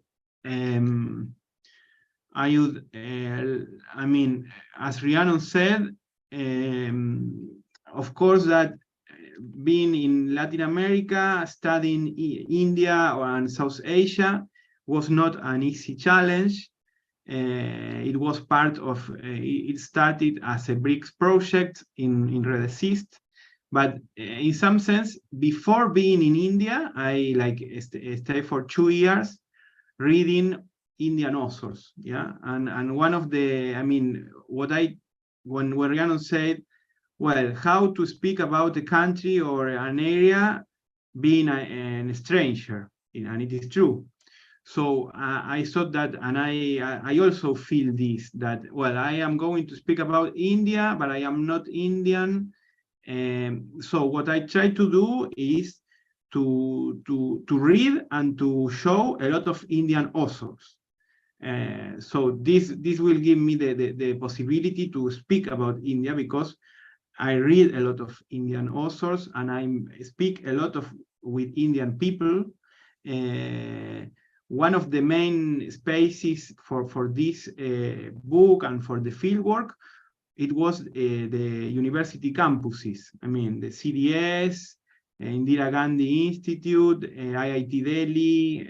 I would, I mean, as Rhiannon said, of course, that being in Latin America, studying India and South Asia was not an easy challenge. It was part of, it started as a BRICS project in Resist. But in some sense, before being in India, I stayed for 2 years reading Indian authors. Yeah, and one of the, when Rhiannon said, well, how to speak about a country or an area being a stranger, and it is true. So I thought that, and I also feel this, that, well, I am going to speak about India, but I am not Indian. So what I try to do is to read and to show a lot of Indian authors. So this will give me the possibility to speak about India, because I read a lot of Indian authors and I speak a lot with Indian people. One of the main spaces for this book and for the fieldwork, it was the university campuses. I mean, the CDS, Indira Gandhi Institute, IIT Delhi,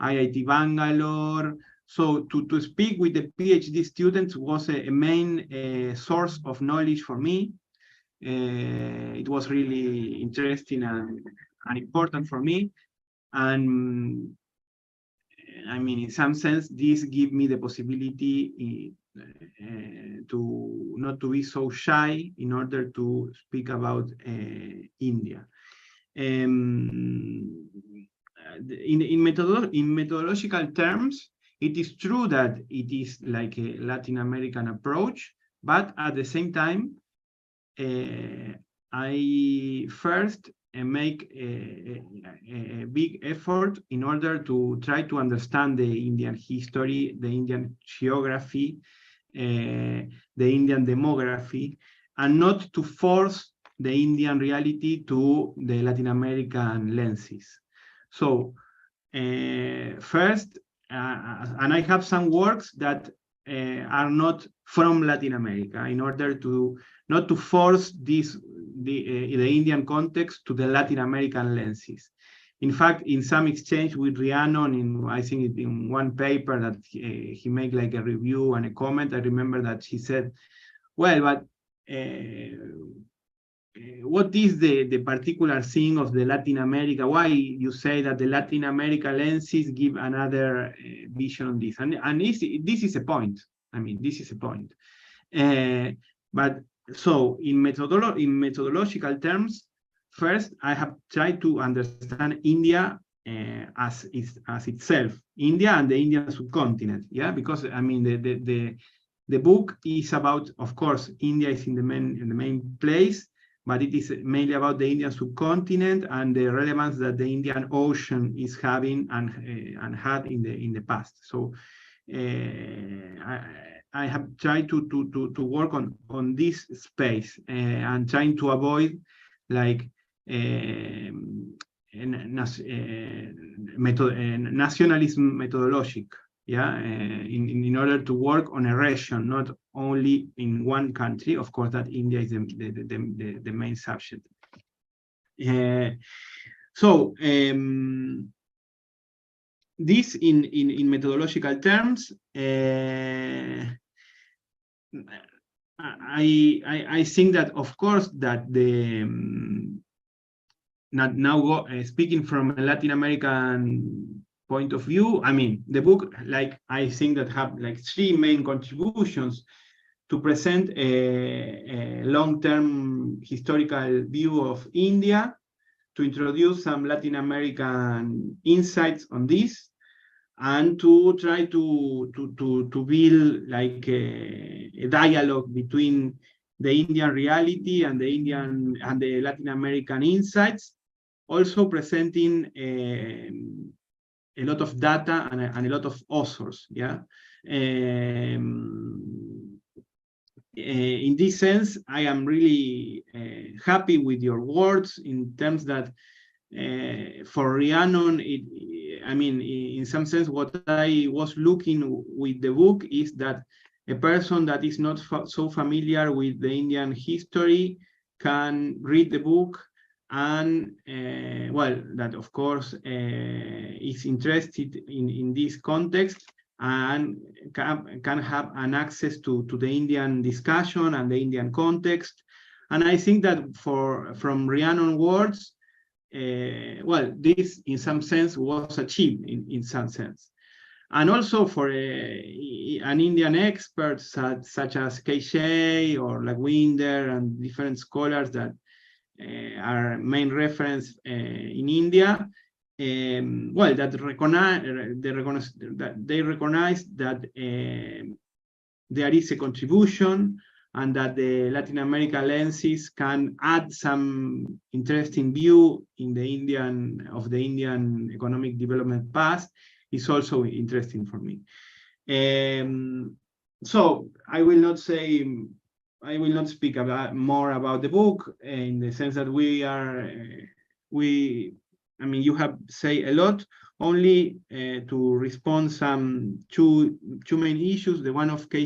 IIT Bangalore. So to speak with the PhD students was a main source of knowledge for me. It was really interesting and important for me. And I mean, in some sense, this gave me the possibility to not to be so shy in order to speak about India. In methodological terms, it is true that it is like a Latin American approach, but at the same time, I first make a big effort in order to try to understand the Indian history, the Indian geography, the Indian demography, and not to force the Indian reality to the Latin American lenses. So first, and I have some works that are not from Latin America, in order to not to force the Indian context to the Latin American lenses. In fact, in some exchange with Rhiannon, I think in one paper that he made like a review and a comment, I remember that she said, well, but what is the particular thing of the Latin America? Why you say that the Latin America lenses give another vision on this? And this is a point. I mean, this is a point. But so in methodological terms, first I have tried to understand India as itself, India and the Indian subcontinent. Yeah, because I mean the book is about, of course, India is in the main place, but it is mainly about the Indian subcontinent and the relevance that the Indian Ocean is having and had in the past. So I have tried to work on this space and trying to avoid like nationalism methodologic. Yeah, in order to work on a region, not only in one country. Of course, that India is the main subject. So this in methodological terms, I think that, of course, that the now speaking from a Latin American point of view, I mean, the book, like, I think that have like 3 main contributions: to present a long-term historical view of India, to introduce some Latin American insights on this, and to try to build like a dialogue between the Indian reality and the Latin American insights, also presenting a lot of data and a lot of authors. Yeah. In this sense, I am really happy with your words, in terms that for Rhiannon, I mean, in some sense, what I was looking with the book is that a person that is not so familiar with the Indian history can read the book and, well, that of course is interested in this context and can have an access to the Indian discussion and the Indian context. And I think that from Rhiannon onwards, well, this in some sense was achieved in some sense. And also for an Indian expert such as K. or Winder and different scholars that are main reference in India, well, that they recognize that there is a contribution and that the Latin America lenses can add some interesting view in the Indian economic development past is also interesting for me. So I will not speak more about the book in the sense that I mean, you have said a lot. Only to respond two main issues. The one of K.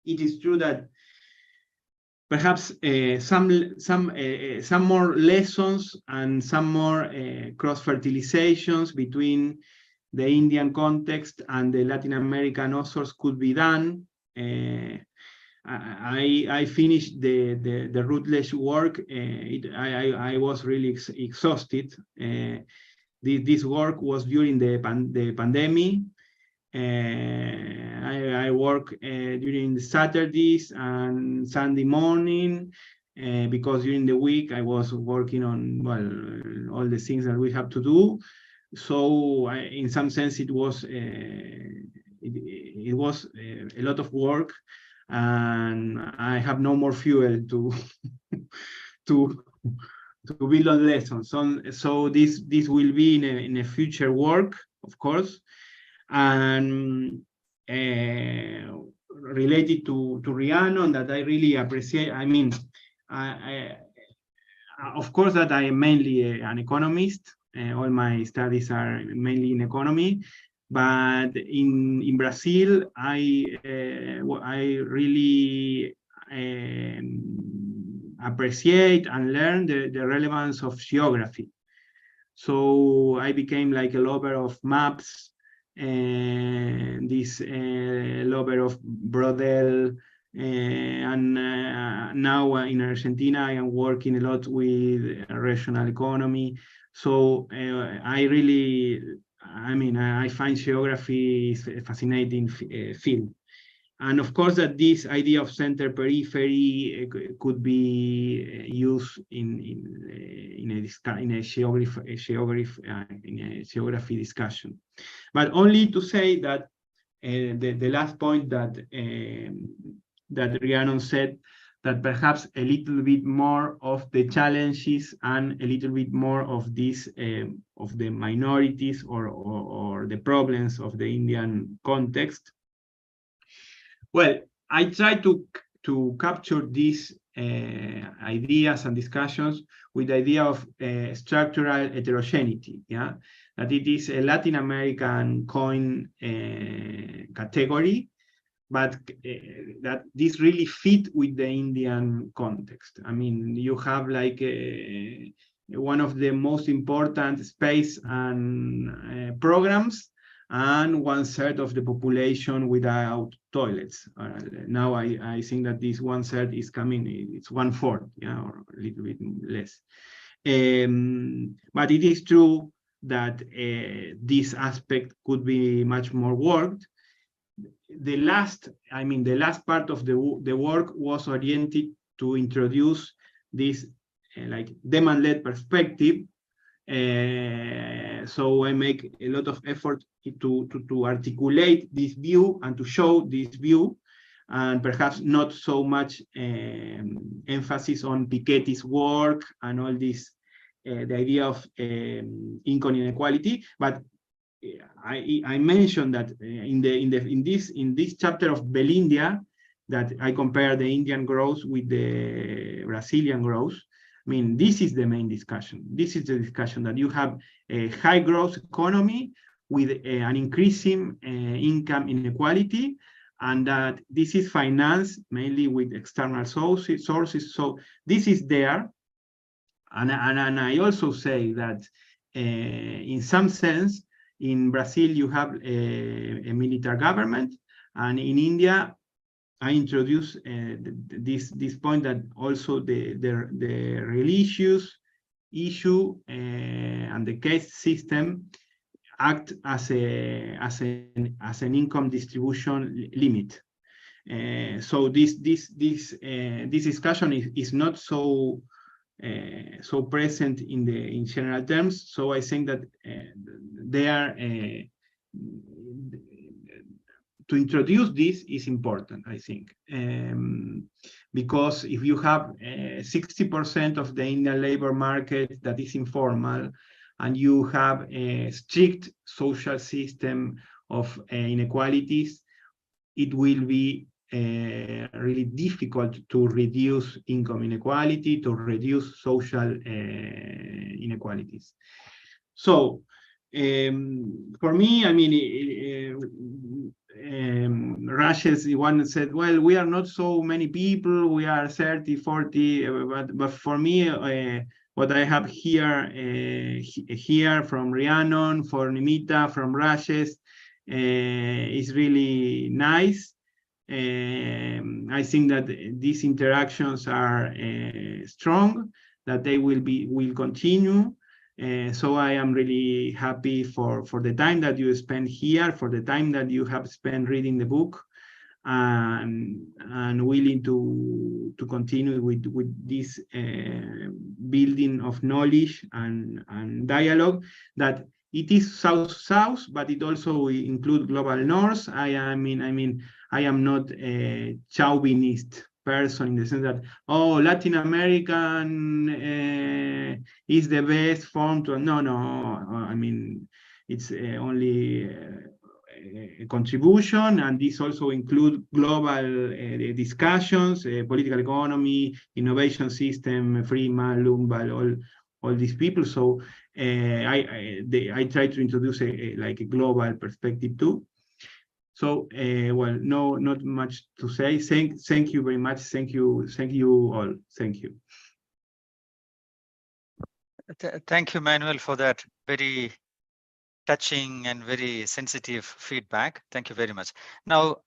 It is true that perhaps some more lessons and some more cross-fertilizations between the Indian context and the Latin American authors could be done. I finished the Routledge work. I was really exhausted. This work was during the pandemic. I work during the Saturdays and Sunday morning because during the week I was working on, well, all the things that we have to do. So in some sense it was a lot of work, and I have no more fuel to to build on lessons. So this will be in a future work, of course. And related to Rhiannon, that I really appreciate. I mean, of course that I am mainly an economist. All my studies are mainly in economy, but in Brazil, I really appreciate and learn the relevance of geography. So I became like a lover of maps, this lover of Brodel, and now in Argentina I am working a lot with regional economy. So I find geography is a fascinating field. And of course that this idea of center periphery could be used in a geography discussion. But only to say that the last point that Rhiannon said, that perhaps a little bit more of the challenges and a little bit more of this of the minorities or the problems of the Indian context. Well, I try to capture these ideas and discussions with the idea of structural heterogeneity, yeah? That it is a Latin American coin category, but that this really fit with the Indian context. I mean, you have like one of the most important space and programs, and 1/3 of the population without toilets. Now I think that this 1/3 is coming, it's 1/4, yeah, or a little bit less. But it is true that this aspect could be much more worked. The last part of the work was oriented to introduce this like demand-led perspective. So I make a lot of effort to articulate this view and to show this view, and perhaps not so much emphasis on Piketty's work and all this, the idea of income inequality. But I mentioned that in this chapter of Belindia, that I compare the Indian growth with the Brazilian growth. I mean, this is the main discussion. This is the discussion that you have a high growth economy with an increasing income inequality, and that this is financed mainly with external sources. So this is there. And I also say that in some sense, in Brazil, you have a military government, and in India, I introduce this point that also the religious issue and the caste system act as an income distribution limit. So this discussion is not so present in general terms. So I think that they are to introduce this is important, I think, because if you have 60% of the Indian labor market that is informal, and you have a strict social system of inequalities, it will be really difficult to reduce income inequality, to reduce social inequalities. So for me, I mean, Rashes, one said, well, we are not so many people, we are 30, 40, but for me, what I have here from Rhiannon, for Nimita, from Rashes, is really nice. I think that these interactions are strong, that they will continue. So I am really happy for the time that you spend here, for the time that you have spent reading the book, and willing to continue with this building of knowledge and dialogue, that it is South-South, but it also includes global North. I am not a chauvinist person in the sense that, oh, Latin American is the best form to, no, I mean, it's only a contribution, and this also includes global discussions, political economy, innovation system, Freeman, Lumbal, all these people. So I try to introduce like a global perspective too. So, well, not much to say. Thank you very much. Thank you all. Thank you. Thank you, Manuel, for that very touching and very sensitive feedback. Thank you very much. Now,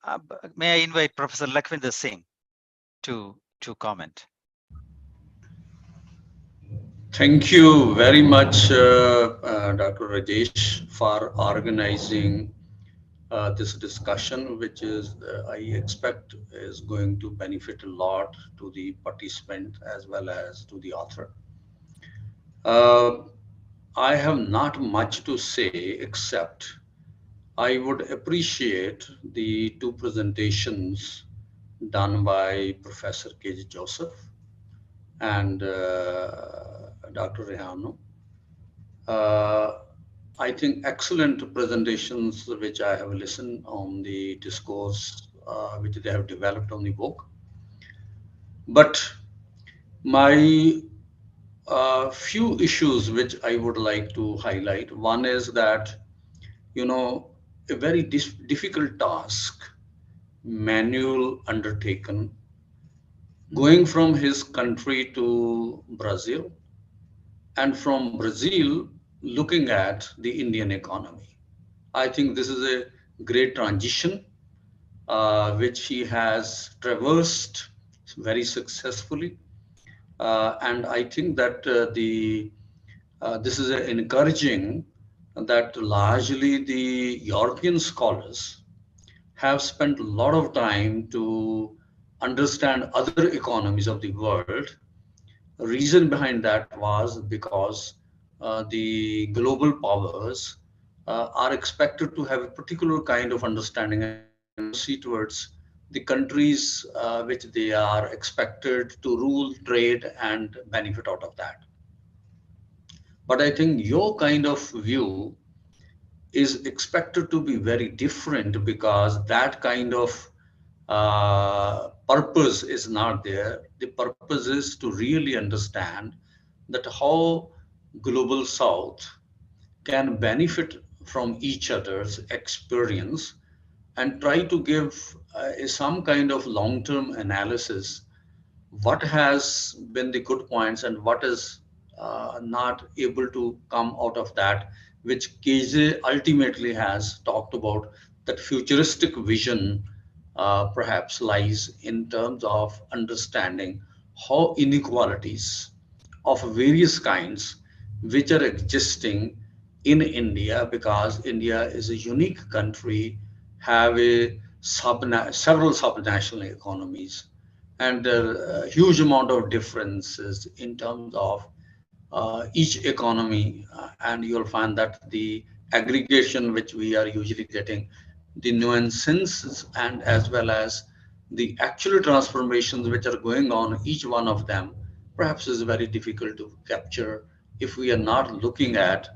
may I invite Professor Lakhvinder Singh to comment. Thank you very much, Dr. Rajesh, for organizing this discussion, which is, I expect, is going to benefit a lot to the participant as well as to the author. I have not much to say, except I would appreciate the two presentations done by Professor K.J. Joseph and Dr. Rehano. I think excellent presentations which I have listened on the discourse which they have developed on the book. But my few issues which I would like to highlight. One is that, you know, a very difficult task, Manuel undertaken, going from his country to Brazil, and from Brazil looking at the Indian economy. I think this is a great transition which he has traversed very successfully. And I think that this is encouraging that largely the European scholars have spent a lot of time to understand other economies of the world. The reason behind that was because the global powers are expected to have a particular kind of understanding and see towards the countries which they are expected to rule, trade, and benefit out of that. But I think your kind of view is expected to be very different, because that kind of purpose is not there. The purpose is to really understand that how global South can benefit from each other's experience and try to give some kind of long-term analysis, what has been the good points and what is not able to come out of that, which KJ ultimately has talked about, that futuristic vision perhaps lies in terms of understanding how inequalities of various kinds which are existing in India, because India is a unique country, have a several subnational economies, and a huge amount of differences in terms of each economy, and you'll find that the aggregation which we are usually getting, the nuances and as well as the actual transformations which are going on, each one of them perhaps is very difficult to capture if we are not looking at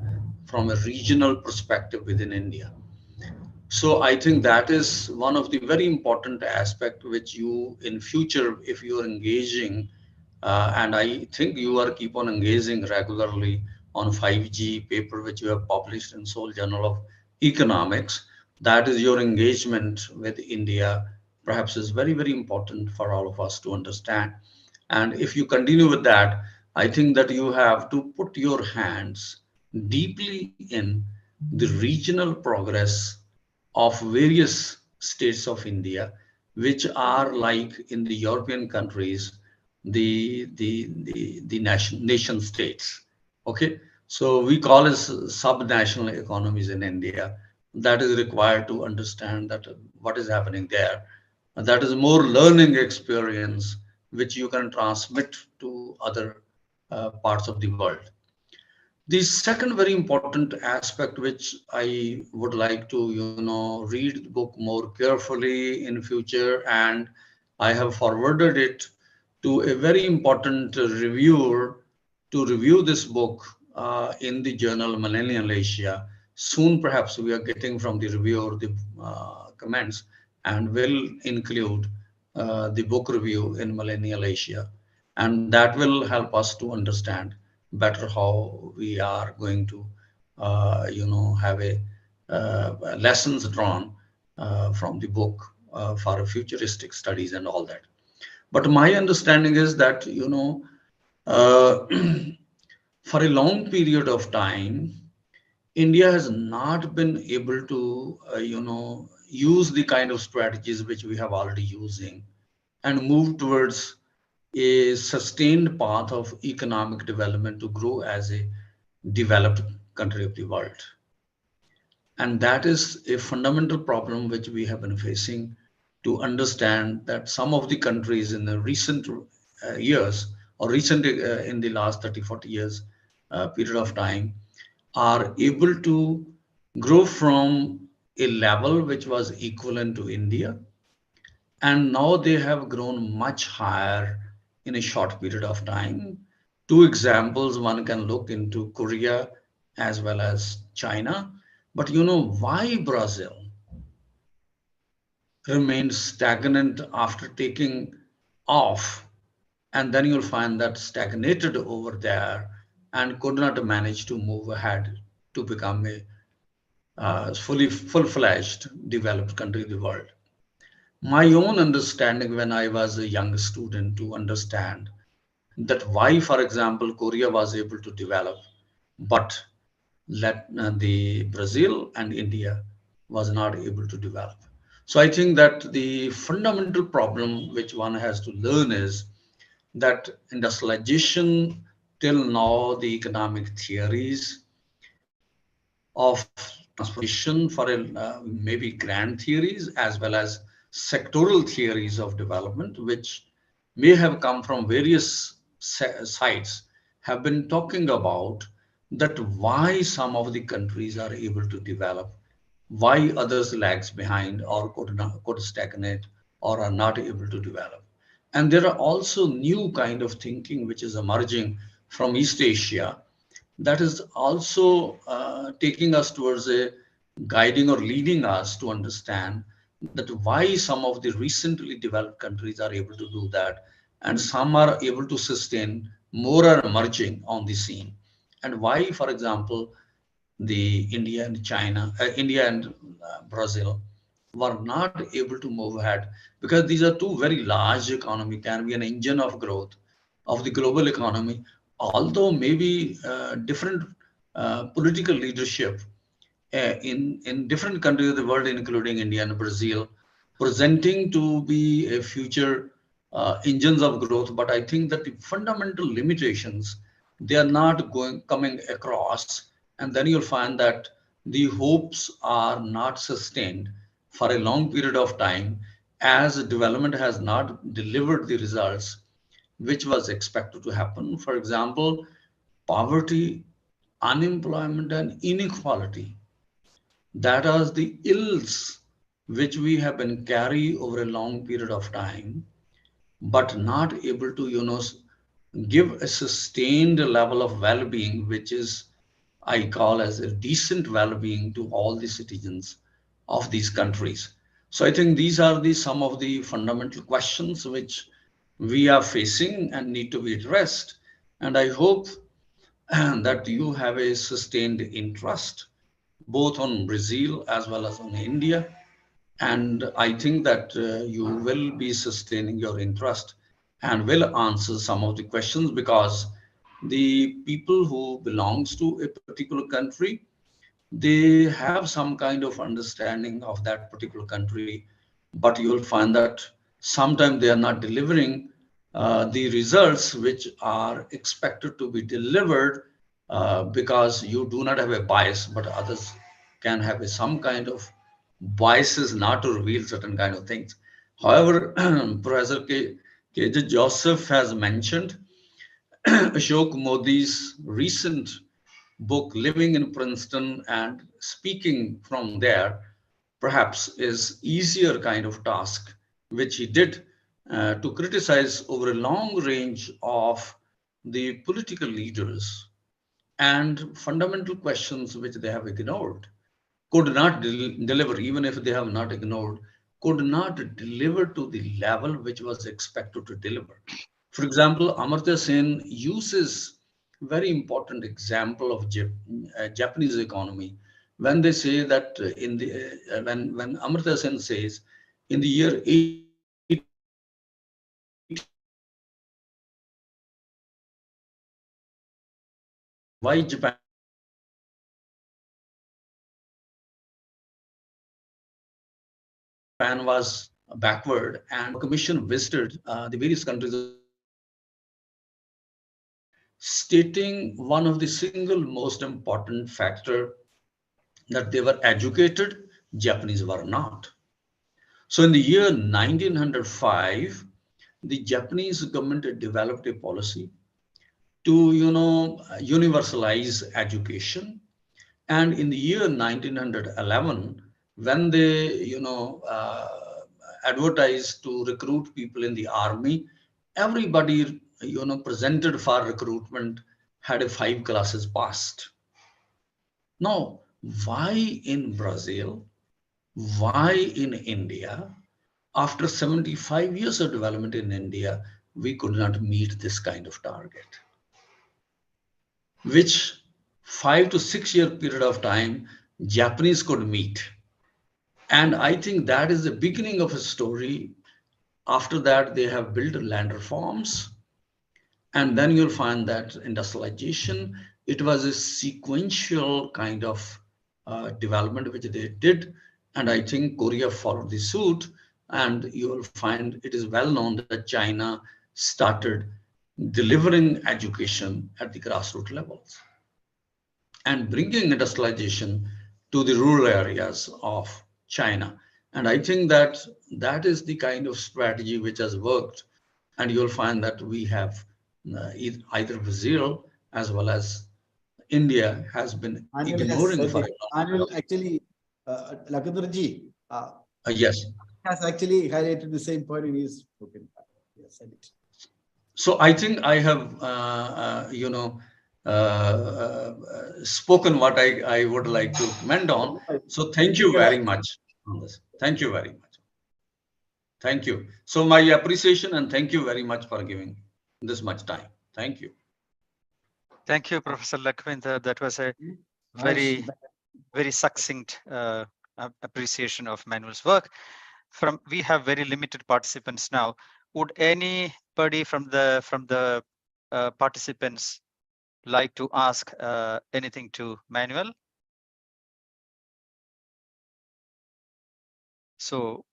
from a regional perspective within India. So I think that is one of the very important aspect which you in future, if you are engaging, and I think you are keep on engaging regularly on 5G paper which you have published in Seoul Journal of Economics, that is your engagement with India perhaps is very, very important for all of us to understand. And if you continue with that, I think that you have to put your hands deeply in the regional progress of various states of India, which are like in the European countries, the nation states. Okay, so we call it subnational economies in India. That is required to understand that what is happening there. That is more learning experience which you can transmit to other parts of the world. The second very important aspect which I would like to, read the book more carefully in future, and I have forwarded it to a very important reviewer to review this book in the journal Millennial Asia. Soon, perhaps we are getting from the reviewer the comments, and will include the book review in Millennial Asia, and that will help us to understand better how we are going to, have a lessons drawn from the book for futuristic studies and all that. But my understanding is that, uh, for a long period of time, India has not been able to, use the kind of strategies which we have already using and move towards a sustained path of economic development to grow as a developed country of the world. And that is a fundamental problem which we have been facing, to understand that some of the countries in the recent years, or recent in the last 30, 40 years period of time, are able to grow from a level which was equivalent to India, and now they have grown much higher in a short period of time. Two examples, one can look into Korea as well as China. But you know why Brazil remained stagnant after taking off, and then you'll find that stagnated over there and could not manage to move ahead to become a full-fledged developed country in the world. My own understanding when I was a young student, to understand that why, for example, Korea was able to develop, but the Brazil and India was not able to develop. So I think that the fundamental problem which one has to learn is that industrialization, till now, the economic theories of transformation for maybe grand theories as well as sectoral theories of development, which may have come from various sites, have been talking about that why some of the countries are able to develop, why others lags behind or could stagnate or are not able to develop. And there are also new kind of thinking which is emerging from East Asia, that is also taking us towards a guiding or leading us to understand that why some of the recently developed countries are able to do that, and some are able to sustain, more are emerging on the scene, and why, for example, the India and China, India and Brazil, were not able to move ahead, because these are two very large economy, can be an engine of growth of the global economy, although maybe different political leadership in different countries of the world, including India and Brazil, presenting to be a future engines of growth. But I think that the fundamental limitations, they are not coming across, and then you'll find that the hopes are not sustained for a long period of time, as development has not delivered the results which was expected to happen. For example, poverty, unemployment, and inequality, that are the ills which we have been carry over a long period of time, but not able to, give a sustained level of well-being, which is I call as a decent well-being to all the citizens of these countries. So I think these are the some of the fundamental questions which we are facing and need to be addressed. And I hope that you have a sustained interest both on Brazil as well as on India. And I think that you will be sustaining your interest and will answer some of the questions, because the people who belongs to a particular country, they have some kind of understanding of that particular country, but you will find that sometimes they are not delivering the results which are expected to be delivered, because you do not have a bias, but others can have some kind of biases not to reveal certain kind of things. However, Professor K.J. Joseph has mentioned Ashok Modi's recent book, Living in Princeton, and speaking from there perhaps is easier kind of task, which he did to criticize over a long range of the political leaders and fundamental questions which they have ignored, could not deliver, even if they have not ignored, could not deliver to the level which was expected to deliver. For example, Amartya Sen uses very important example of Japanese economy when they say that in the when Amartya Sen says in the year 18, why Japan was backward, and commission visited the various countries, stating one of the single most important factor, that they were educated, Japanese were not. So in the year 1905, the Japanese government developed a policy to, universalize education. And in the year 1911, when they, advertised to recruit people in the army, everybody, presented for recruitment had a 5 classes passed. Now, why in Brazil? Why in India? After 75 years of development in India, we could not meet this kind of target, which 5 to 6 year period of time, Japanese could meet. And I think that is the beginning of a story. After that, they have built land reforms. And then you'll find that industrialization, it was a sequential kind of development which they did. And I think Korea followed the suit. And you will find it is well known that China started delivering education at the grassroots levels and bringing industrialization to the rural areas of China. And I think that that is the kind of strategy which has worked. And you'll find that we have either Brazil as well as India has been ignoring for a long time. Actually, Lakendraji, Yes. has actually highlighted the same point in his book. Yes, I did. So I think I have, spoken what I would like to comment on. So thank you very much on this. Thank you very much. Thank you. So my appreciation, and thank you very much for giving this much time. Thank you. Thank you, Professor Lakhvinder. That was a very, very succinct appreciation of Manuel's work. We have very limited participants now. Would anybody from the participants like to ask anything to Manuel? So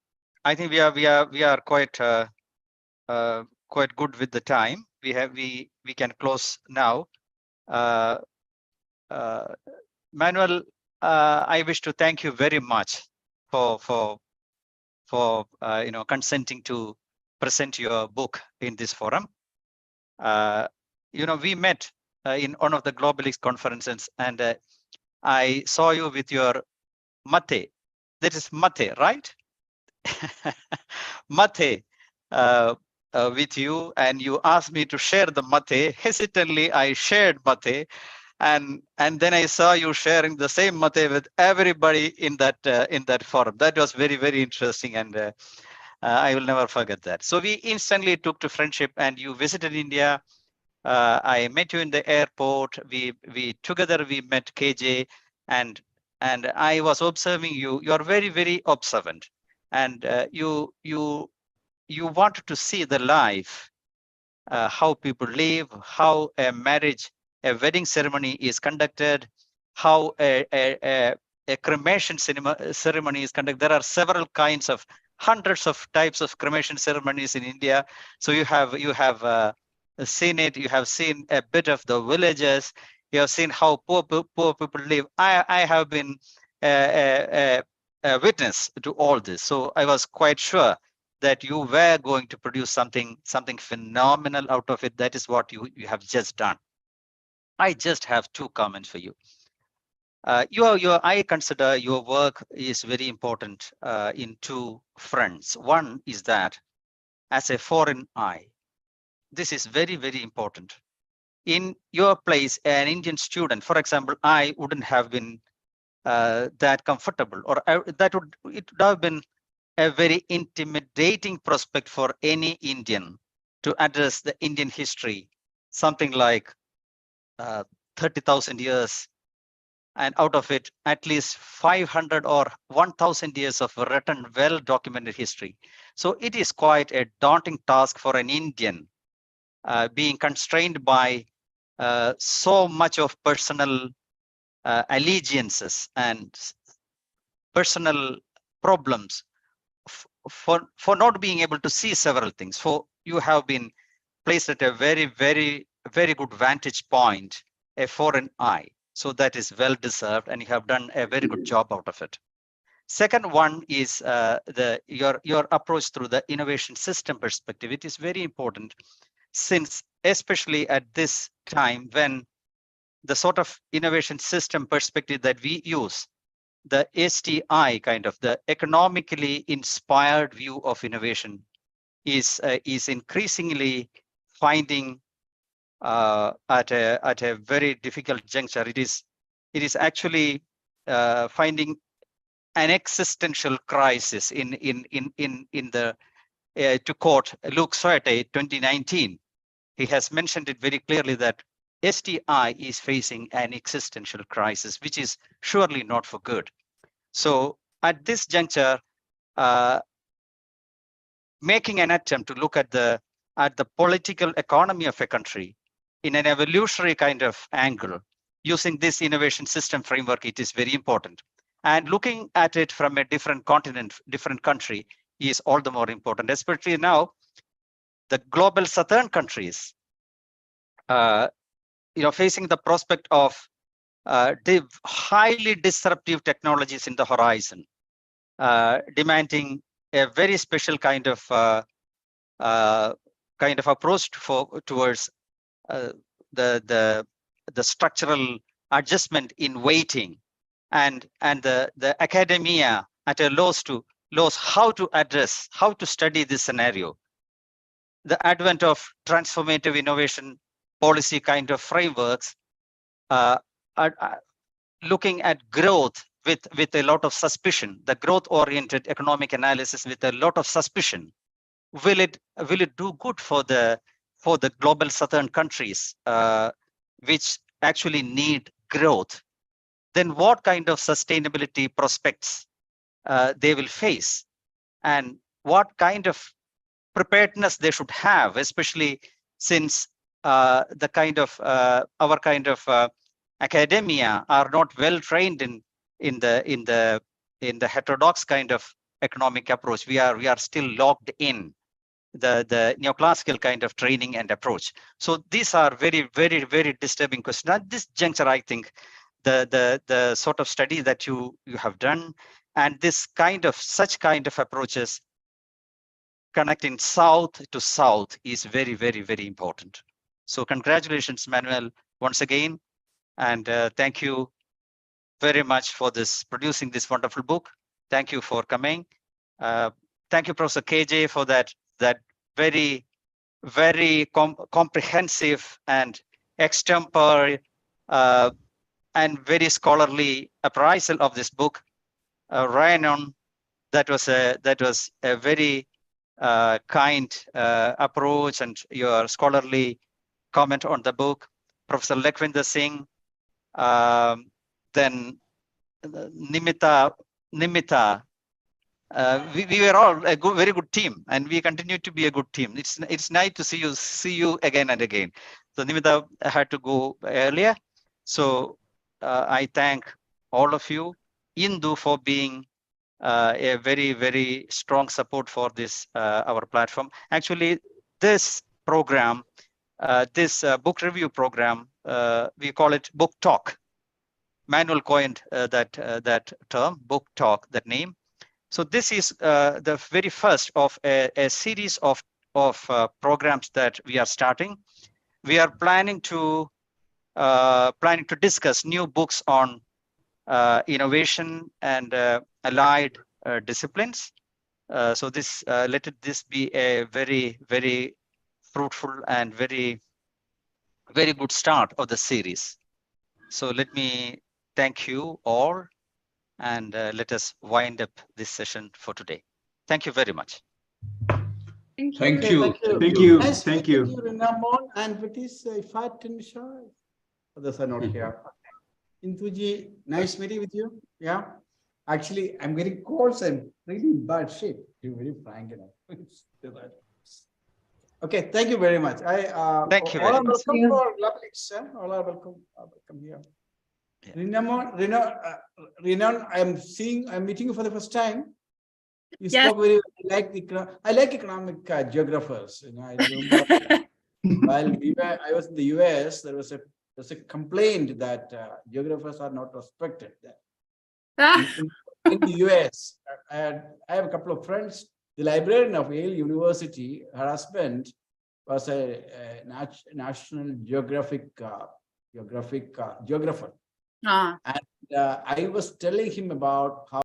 I think we are quite quite good with the time. We can close now. Manuel, I wish to thank you very much for consenting to present your book in this forum. We met in one of the Globalist conferences, and I saw you with your mate. That is mate, right? Mate with you, and you asked me to share the mate. Hesitantly, I shared mate, and then I saw you sharing the same mate with everybody in that forum. That was very, very interesting, and I will never forget that. So we instantly took to friendship, and you visited India. I met you in the airport. We together we met KJ, and I was observing you. You are very, very observant, and you wanted to see the life, how people live, how a marriage, a wedding ceremony is conducted, how a cremation ceremony is conducted. There are several kinds of hundreds of types of cremation ceremonies in India. So you have seen it. You have seen a bit of the villages. You have seen how poor people live. I have been a witness to all this. So I was quite sure that you were going to produce something phenomenal out of it. That is what you have just done. I just have two comments for you. I consider your work is very important in two fronts. One is that as a foreign eye, this is very, very important. In your place, an Indian student, for example, I wouldn't have been that comfortable, or it would have been a very intimidating prospect for any Indian to address the Indian history, something like 30,000 years, and out of it, at least 500 or 1,000 years of written, well-documented history. So it is quite a daunting task for an Indian, being constrained by so much of personal allegiances and personal problems, for not being able to see several things. For you have been placed at a very, very, very good vantage point, a foreign eye. So that is well deserved, and you have done a very good job out of it. Second one is your approach through the innovation system perspective. It is very important, since especially at this time when the sort of innovation system perspective that we use, the STI kind of the economically inspired view of innovation is increasingly finding at a very difficult juncture. It is actually finding an existential crisis in the to quote Luke Soete 2019. He has mentioned it very clearly that STI is facing an existential crisis, which is surely not for good. So at this juncture, making an attempt to look at the political economy of a country in an evolutionary kind of angle, using this innovation system framework, it is very important. And looking at it from a different continent, different country, is all the more important, especially now, the global southern countries, facing the prospect of highly disruptive technologies in the horizon, demanding a very special kind of approach towards the structural adjustment in weighting, and the academia at a loss how to study this scenario. The advent of transformative innovation policy kind of frameworks are looking at growth with a lot of suspicion, the growth-oriented economic analysis with a lot of suspicion. Will it do good for the global southern countries, which actually need growth? Then what kind of sustainability prospects they will face, and what kind of preparedness they should have, especially since the kind of our kind of academia are not well trained in the heterodox kind of economic approach. We are still locked in the neoclassical kind of training and approach. So these are very, very, very disturbing questions. At this juncture, I think the sort of study that you have done and this kind of such kind of approaches connecting south to south is very, very, very important. So congratulations, Manuel, once again, and thank you very much for producing this wonderful book. Thank you for coming. Thank you, Professor KJ, for that very, very comprehensive and extempore and very scholarly appraisal of this book. Ryan, that was a very kind approach and your scholarly comment on the book. Professor Lakhvinder Singh, then Nimita. We were all a very good team, and we continue to be a good team. It's nice to see you again and again. So Nimita had to go earlier, so I thank all of you, Indu, for being a very, very strong support for this our platform. Actually, this program, this book review program, we call it Book Talk. Manuel coined that term, Book Talk, that name. So this is the very first of a series of programs that we are starting. We are planning to discuss new books on innovation and allied disciplines. So let this be a very, very fruitful and very, very good start of the series. So let me thank you all, and let us wind up this session for today. Thank you very much. Thank you. Thank you. Nice Thank meeting you. Rinamon and Vitis Ifat and Shah. Others are not here. Intuji, nice meeting with you. Yeah. Actually, I'm getting cold, so I'm really in bad shape. You're very frank enough. Okay, thank you very much. Thank you all very are much. welcome for lovely, sir. All are welcome here. Yeah. Renan, I'm meeting you for the first time. You spoke very well. I like economic geographers. You know, I remember while I was in the US, there was a complaint that geographers are not respected there. In the US, I have a couple of friends. The librarian of Yale University, her husband was a national geographer. And I was telling him about how